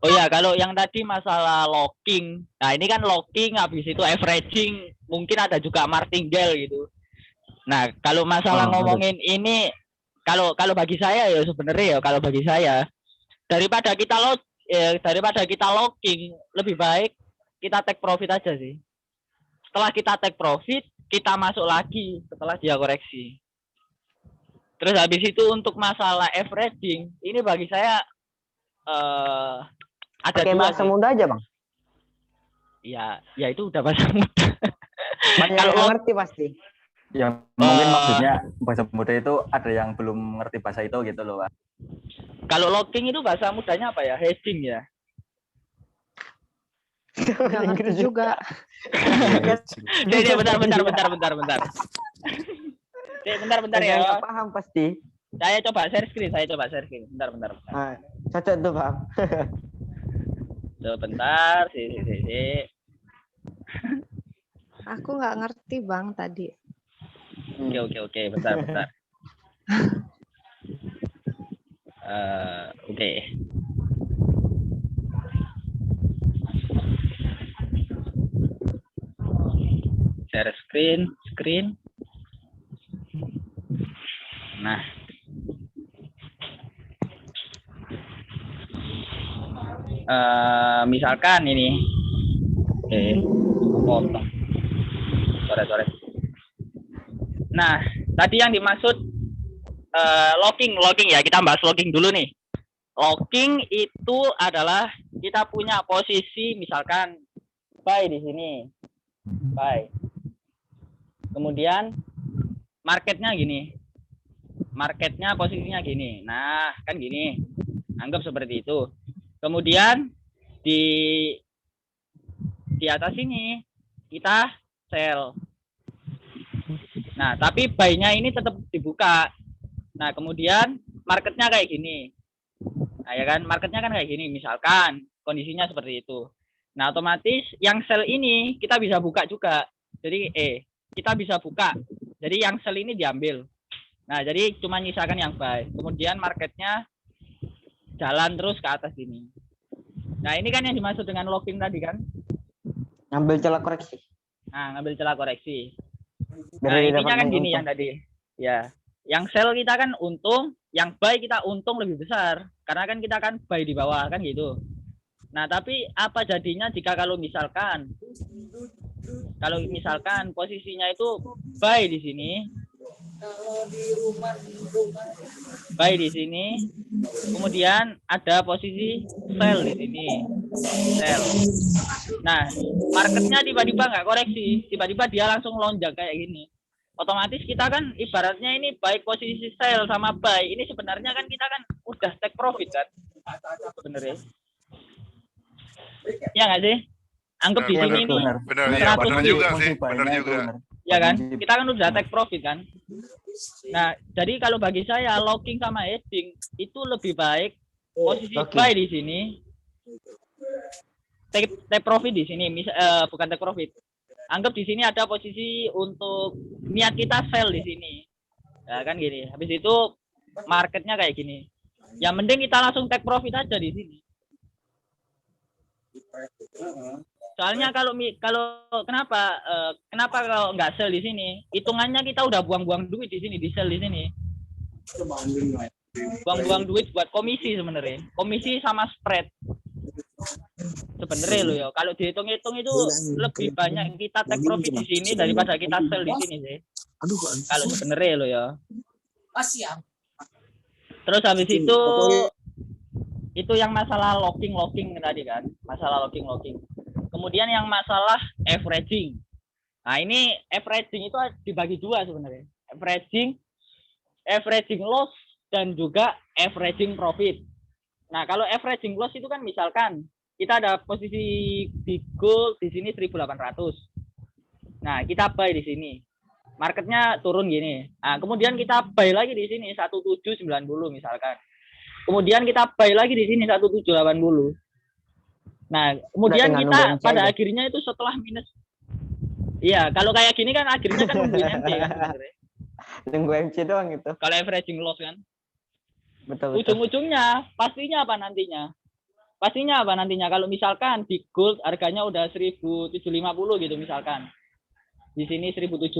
Oh ya, kalau yang tadi masalah locking, nah ini kan locking, habis itu averaging, mungkin ada juga martingale gitu. Nah kalau masalah ngomongin ini, kalau bagi saya ya sebenarnya ya, kalau bagi saya daripada kita locking, lebih baik kita take profit aja sih. Setelah kita take profit, kita masuk lagi setelah dia koreksi. Terus habis itu untuk masalah averaging, ini bagi saya ada pakai bahasa muda aja, Bang. Ya itu udah bahasa muda. Banyak Kalau yang ngerti pasti. Yang mungkin maksudnya bahasa muda itu ada yang belum ngerti bahasa itu gitu loh, Pak. Kalau locking itu bahasa mudanya apa ya? Hedging ya. Nggak ngerti juga. Jadi bentar. Bentar ya. Nggak paham pasti. Saya coba share screen. Bentar. Ah, cocok tuh, Bang. Sebentar, sih. Aku nggak ngerti Bang tadi. Oke, bentar. Oke. Share screen. Nah. Misalkan ini. Potong. Sore. Nah, tadi yang dimaksud locking ya, kita bahas locking dulu nih. Locking itu adalah kita punya posisi, misalkan buy di sini. Buy. Kemudian marketnya gini. Marketnya posisinya gini. Nah, kan gini. Anggap seperti itu. Kemudian di atas ini kita sell. Nah, tapi buy-nya ini tetap dibuka. Nah, kemudian marketnya kayak gini. Nah, ya kan, marketnya kan kayak gini. Misalkan kondisinya seperti itu. Nah, otomatis yang sell ini kita bisa buka juga. Jadi kita bisa buka. Jadi yang sell ini diambil. Nah, jadi cuma nyisakan yang buy. Kemudian marketnya jalan terus ke atas ini. Nah, ini kan yang dimaksud dengan locking tadi kan? Ngambil celah koreksi. Nah, ngambil celah koreksi. Nah, intinya kan gini yang tadi. Ya, yang sell kita kan untung, yang buy kita untung lebih besar. Karena kan kita kan buy di bawah kan gitu. Nah, tapi apa jadinya jika kalau misalkan posisinya itu buy di sini, buy di sini, kemudian ada posisi sell di sini, sell. Nah, marketnya tiba-tiba nggak koreksi, tiba-tiba dia langsung lonjak kayak gini. Otomatis kita kan ibaratnya ini baik posisi sell sama buy, ini sebenarnya kan kita kan udah take profit kan, sebenarnya. Ya nggak sih? Anggap di sini ini benar juga sih, benar juga. Ya kan? Kita kan udah take profit kan. Nah, jadi kalau bagi saya locking sama hedging itu lebih baik posisi buy di sini. Take profit di sini, bukan take profit. Anggap di sini ada posisi untuk niat kita sell di sini. Ya kan gini. Habis itu marketnya kayak gini. Ya mending kita langsung take profit aja di sini. Soalnya kalau kenapa kalau nggak sell di sini, hitungannya kita udah buang-buang duit di sini, di sell di sini. Buang-buang duit buat komisi sebenarnya. Komisi sama spread. Sebenarnya lo ya, kalau dihitung-hitung itu lebih banyak kita take profit di sini daripada kita sell di sini sih. Kalau sebenarnya lo ya. Terus habis itu yang masalah locking tadi kan, masalah locking. Kemudian yang masalah averaging. Nah ini averaging itu dibagi dua sebenarnya. Averaging loss dan juga averaging profit. Nah kalau averaging loss itu kan misalkan kita ada posisi di gold di sini 1.800. Nah kita buy di sini. Marketnya turun gini. Nah, kemudian kita buy lagi di sini 1790 misalkan. Kemudian kita buy lagi di sini 1780. Nah, kemudian kita pada akhirnya itu setelah minus. Iya, kalau kayak gini kan akhirnya kan nungguin MC kan. Nunggu MC doang gitu. Kalau averaging loss kan. Betul. Ujung-ujungnya pastinya apa nantinya? Kalau misalkan di gold harganya udah 1750 gitu misalkan. Di sini 1750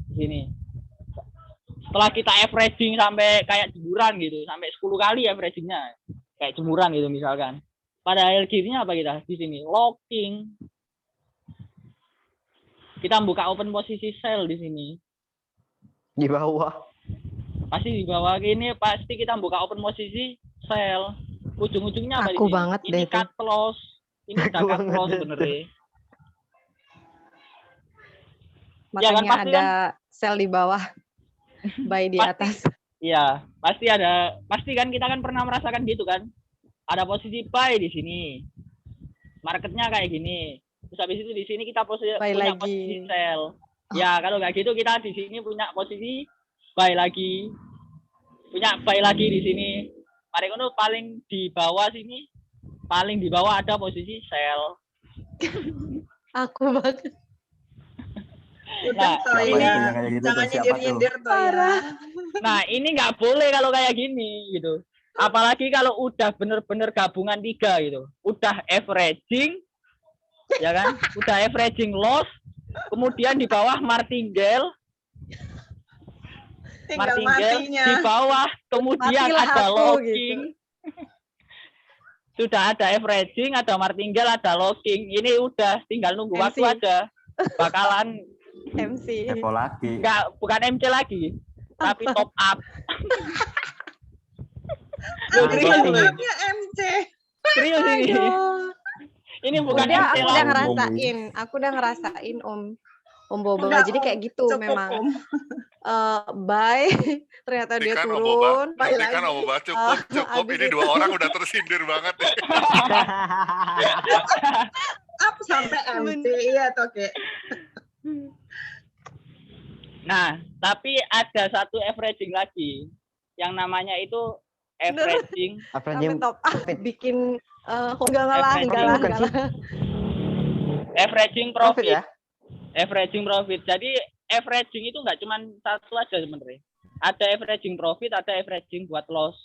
di sini. Setelah kita averaging sampai kayak jemuran gitu, sampai 10 kali averagingnya kayak jemuran gitu misalkan. Pada akhirnya apa kita di sini locking. Kita buka open posisi sell di sini. Di bawah. Pasti di bawah ini pasti kita buka open posisi sell. Ujung-ujungnya apa Aku di sini? banget Ini deh cut loss. Ini udah cut loss sebenarnya. Makanya ya kan, pasti ada sell di bawah, buy di atas. Iya, pasti ada. Pasti kan kita kan pernah merasakan gitu kan. Ada posisi buy di sini. Marketnya kayak gini. Terus habis itu di sini kita punya posisi sell. Ya, kalau nggak gitu kita di sini punya posisi buy lagi. Punya buy lagi di sini. Mari kono paling di bawah sini. Paling di bawah ada posisi sell. Aku banget. Nah, jangan nyindir-nyindir tuh ya. Nah, ini nggak boleh kalau kayak gini gitu. Apalagi kalau udah bener-bener gabungan 3 gitu. Udah averaging, ya kan? Udah averaging loss, kemudian di bawah martingale, di bawah kemudian ada locking. Gitu. Sudah ada averaging, ada martingale, ada locking. Ini udah tinggal nunggu waktu aja. Bakalan MC. Depo lagi. Enggak, bukan MC lagi. Tapi top up. Seriusnya MC. Serius ini. Ini bukan MC lagi. Aku udah ngerasain Om Boba. Jadi kayak gitu memang. Buy, ternyata dia turun. Kan Om Boba cukup. Ini 2 orang udah tersindir banget. Up sampai MC ya toke. Nah, tapi ada satu averaging lagi yang namanya itu averaging top up bikin enggak ngalah. Averaging profit ya. Averaging profit. Jadi averaging itu enggak cuma satu aja sebenarnya. Ada averaging profit, ada averaging buat loss.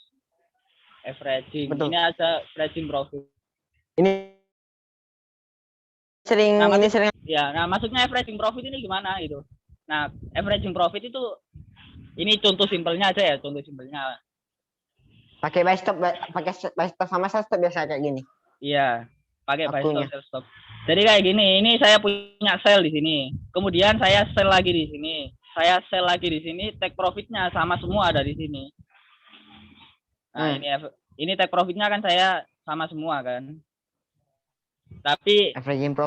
Averaging. Betul. Ini ada averaging profit. Ini sering. Ya, nah maksudnya averaging profit ini gimana gitu. Nah, averaging profit itu ini contoh simpelnya aja ya, contoh simpelnya. Pakai buy stop sama sell stop biasa kayak gini. Iya, pakai buy stop, sell stop. Jadi kayak gini, ini saya punya sell di sini. Kemudian saya sell lagi di sini. Saya sell lagi di sini, take profitnya sama semua ada di sini. Nah, ini take profitnya kan saya sama semua kan. Tapi averaging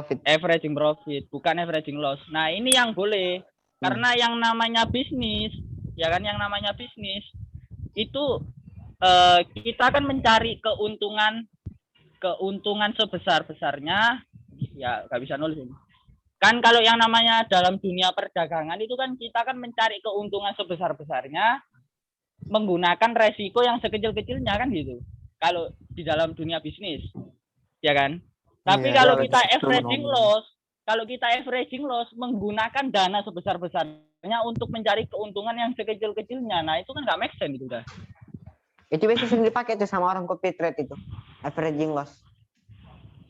profit bukan averaging loss. Nah, ini yang boleh. Karena yang namanya bisnis, ya kan, yang namanya bisnis itu kita kan mencari keuntungan sebesar-besarnya, ya nggak bisa nulis ini. Kan kalau yang namanya dalam dunia perdagangan itu kan kita kan mencari keuntungan sebesar-besarnya menggunakan resiko yang sekecil-kecilnya kan gitu. Kalau di dalam dunia bisnis, ya kan? Tapi Iya, kalau dalam kita sistem averaging ekonomi. loss, kalau kita averaging loss menggunakan dana sebesar-besarnya untuk mencari keuntungan yang sekecil-kecilnya, nah itu kan nggak make sense itu udah. Itu biasa sering dipakai tuh sama orang copy trade itu. Averaging loss.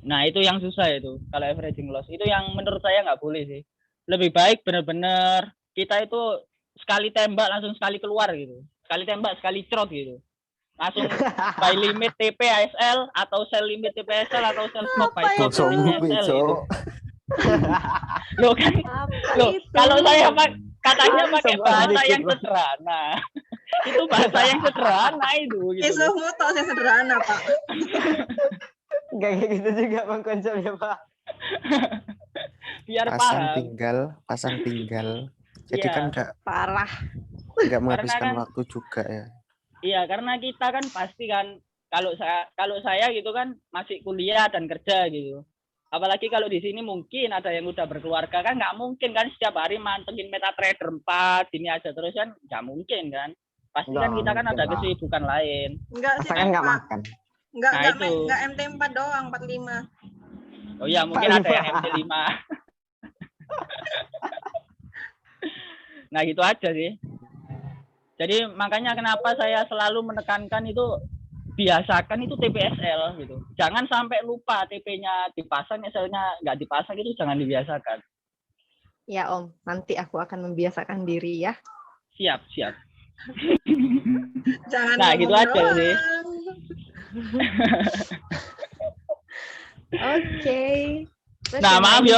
Nah itu yang susah itu kalau averaging loss itu yang menurut saya nggak boleh sih. Lebih baik benar-benar kita itu sekali tembak langsung sekali keluar gitu, sekali tembak sekali crot gitu, langsung buy limit TP ASL atau sell limit TP ASL atau sell stop buy stop Kosong TP ASL beco. gitu. Loh kan, loh kalau saya katanya pakai bahasa yang sederhana, itu bahasa yang sederhana itu gitu. Isumu tok sing sederhana, Pak. Enggak kayak gitu juga Bang konsepnya, Pak. Biar pasang tinggal. Jadi Iya. kan Parah. nggak menghabiskan kan- waktu juga ya. Iya, karena kita kan pasti kan kalau saya gitu kan masih kuliah dan kerja gitu. Apalagi kalau di sini mungkin ada yang udah berkeluarga kan nggak mungkin kan setiap hari mantengin MetaTrader 4 gini aja terus kan nggak mungkin kan. Pasti kan Nggak kita kan mungkin ada lah. kesibukan lain. Enggak sih, Asalkan nggak Pak. makan. Enggak Nah, itu. enggak MT4 doang, 45. Oh iya, mungkin ada yang MT5. Nah, gitu aja sih. Jadi makanya kenapa saya selalu menekankan itu biasakan itu TPSL gitu. Jangan sampai lupa TP-nya dipasang, SL-nya nggak dipasang itu jangan dibiasakan. Ya Om, nanti aku akan membiasakan diri ya. Siap, siap. Jangan Nah, gitu ngomong aja doang. sih. Oke. Terus Nah, yang maaf lain?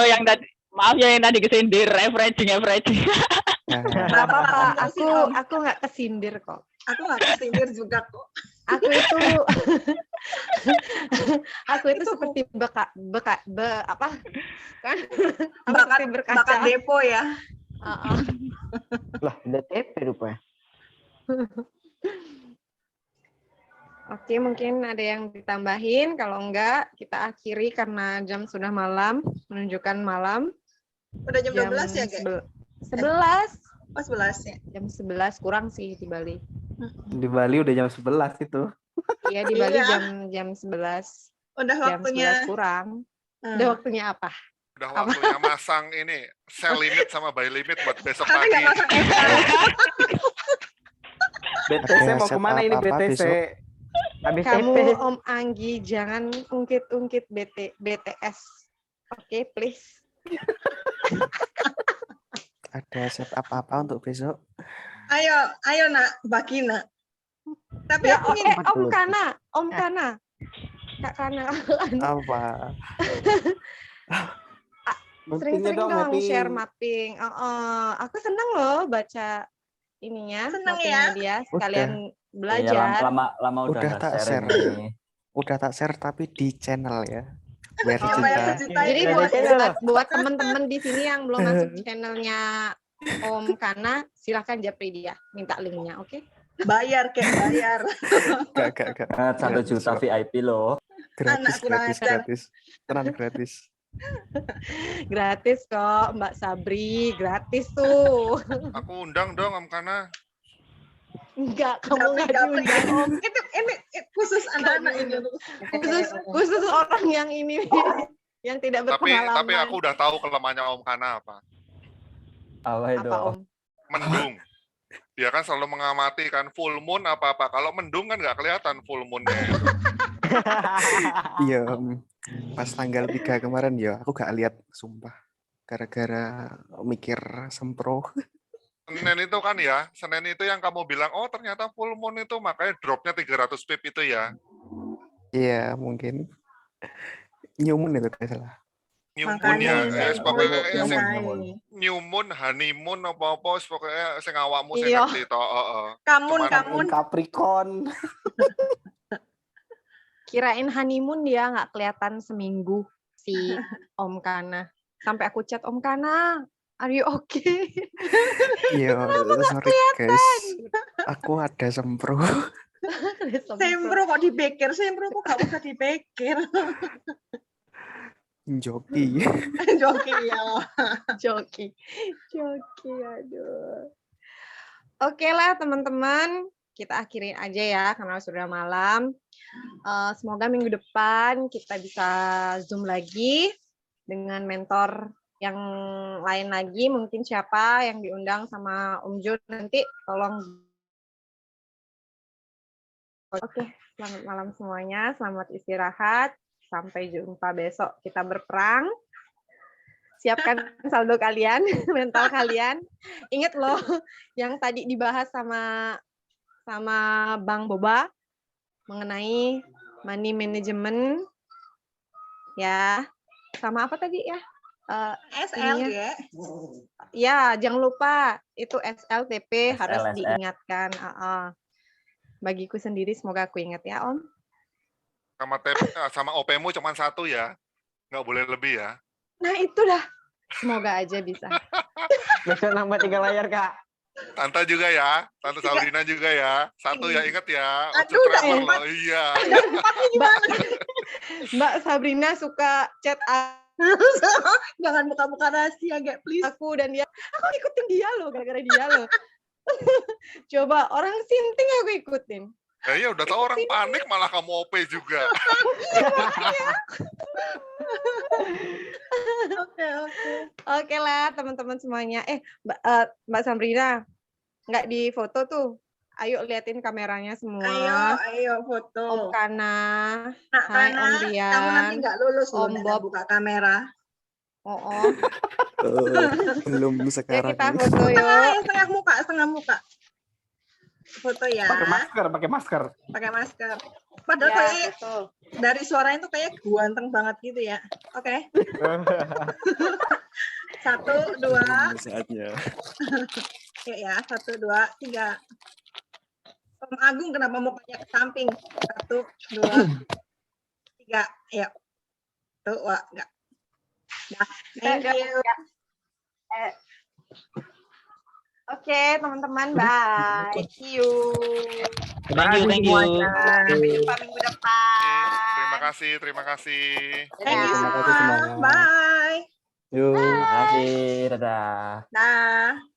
yo yang tadi kesindir averaging. Enggak apa-apa, Aku nggak kesindir kok. Aku nggak kesindir juga kok. Aku itu seperti apa kan seperti berkaca. Bakat depo ya. Lah, udah TP rupanya. Oke, mungkin ada yang ditambahin. Kalau enggak, kita akhiri karena jam sudah malam, menunjukkan malam. Udah jam 12 ya, Kak? 11. Oh, 11 ya. Jam 11 kurang sih di Bali. Di Bali udah jam 11 itu. Iya, di Bali Iya. jam 11. Udah Jam waktunya. 11 kurang. Udah waktunya apa? Udah waktunya masang ini sell limit sama buy limit buat besok Tapi pagi. nggak masang SL. BTC mau set kemana ini apa-apa BTC? besok? Habis Kamu TP. Om Anggi jangan ungkit-ungkit BTS. Oke, please. Ada set apa-apa untuk besok? Ayo nak, bagi nak. Tapi Ya, aku ingin Om Kana, Om Kana. Kak Kana. Apa? Sering-sering dong, dong mapping. share mapping. Aku seneng loh baca ininya, Seneng mappingnya ya? dia. Sekalian Iya, belajar. lama udah Udah nggak tak share share. ini. Udah tak share tapi di channel ya. Biar Yang bayar juga. sejuta Jadi itu. buat teman-teman di sini yang belum masuk channelnya Om Kana, silahkan japri dia, minta linknya, oke? Bayar, Kak, bayar. Gak. 1 juta VIP loh. Gratis, Anak kurang gratis, ajar. gratis. Tenang gratis. Gratis kok, Mbak Sabri, gratis tuh. Aku undang dong Om Kana. Enggak, kamu nggak Japri. diundang Om. Ini khusus anak-anak ini. Khusus orang yang ini yang tidak berpengalaman. Tapi aku udah tahu kelemahannya Om Kana apa. Apa itu? Apa Om? Mendung. Dia kan selalu mengamati kan full moon apa-apa. Kalau mendung kan nggak kelihatan full moonnya. Iya, pas tanggal 3 kemarin ya, aku gak lihat, sumpah. Gara-gara mikir sempro. Senin itu kan ya, Senin itu yang kamu bilang, oh ternyata full moon itu makanya dropnya 300 pip itu ya. Iya, mungkin. New moon itu gak salah. New moon ya, pokoknya Makanya. new moon, honeymoon apa-apa, pokoknya sing awakmu sing Iya. ngerti toh. Kamun. Capricorn. Kirain honeymoon dia nggak kelihatan seminggu si Om Kana. Sampai aku chat Om Kana, are you okay? Iya, sorry guys. Aku ada sempro. Sempro kok dipikir, sempro kok gak usah dipikir. Joki. Joki ya. Joki. Aduh. Oke lah teman-teman, kita akhirin aja ya karena sudah malam. Semoga minggu depan kita bisa Zoom lagi dengan mentor yang lain lagi. Mungkin siapa yang diundang sama Om Jun nanti tolong. Oke, selamat malam semuanya. Selamat istirahat. Sampai jumpa besok. Kita berperang. Siapkan saldo kalian, mental kalian. Ingat loh, yang tadi dibahas sama Bang Boba mengenai money management, ya. Sama apa tadi ya? SL ya. Ya, jangan lupa itu SLTP harus SL. diingatkan. Bagiku sendiri semoga aku ingat ya, Om. Sama OP-mu cuma 1 ya. Nggak boleh lebih ya. Nah, itu dah. Semoga aja bisa. Besok nambah 3 layar, Kak. Tante juga ya. Tante Sabrina juga ya. 1 ya, ingat ya. Aduh, Travel loh. Iya. Mbak Sabrina suka chat Jangan buka-buka rahasia, Gak, please. aku dan dia. Aku ikutin dia loh, gara-gara dia loh. Coba, orang sinting aku ikutin. Ya udah tahu orang panik malah kamu OP juga. Oke lah teman-teman semuanya. Mbak Sabrina, nggak di foto tuh. Ayo liatin kameranya semua. Ayo foto. Om Kana, Nak hai Kana, Om kamu Rian, nanti nggak lulus loh, Om nggak Bob. buka kamera. Oh. Belum Ya sekarang. kita foto yuk. Setengah muka. Foto ya. Pakai masker. Pakai masker. Padahal Ya, kayak foto. dari suaranya tuh kayak ganteng banget gitu ya. Oke. 1, 2. Saatnya. Oke ya, 1, 2, 3. Om Agung kenapa mukanya ke samping? 1, 2, 3. Ayo. Tuh, wah, enggak. Dah, thank you. Oke, teman-teman, bye. See you. Thank you. Sampai jumpa minggu depan. Terima kasih. Thank you Terima kasih semua. semuanya. Bye. Yuk. Terima kasih. Dadah. Dah.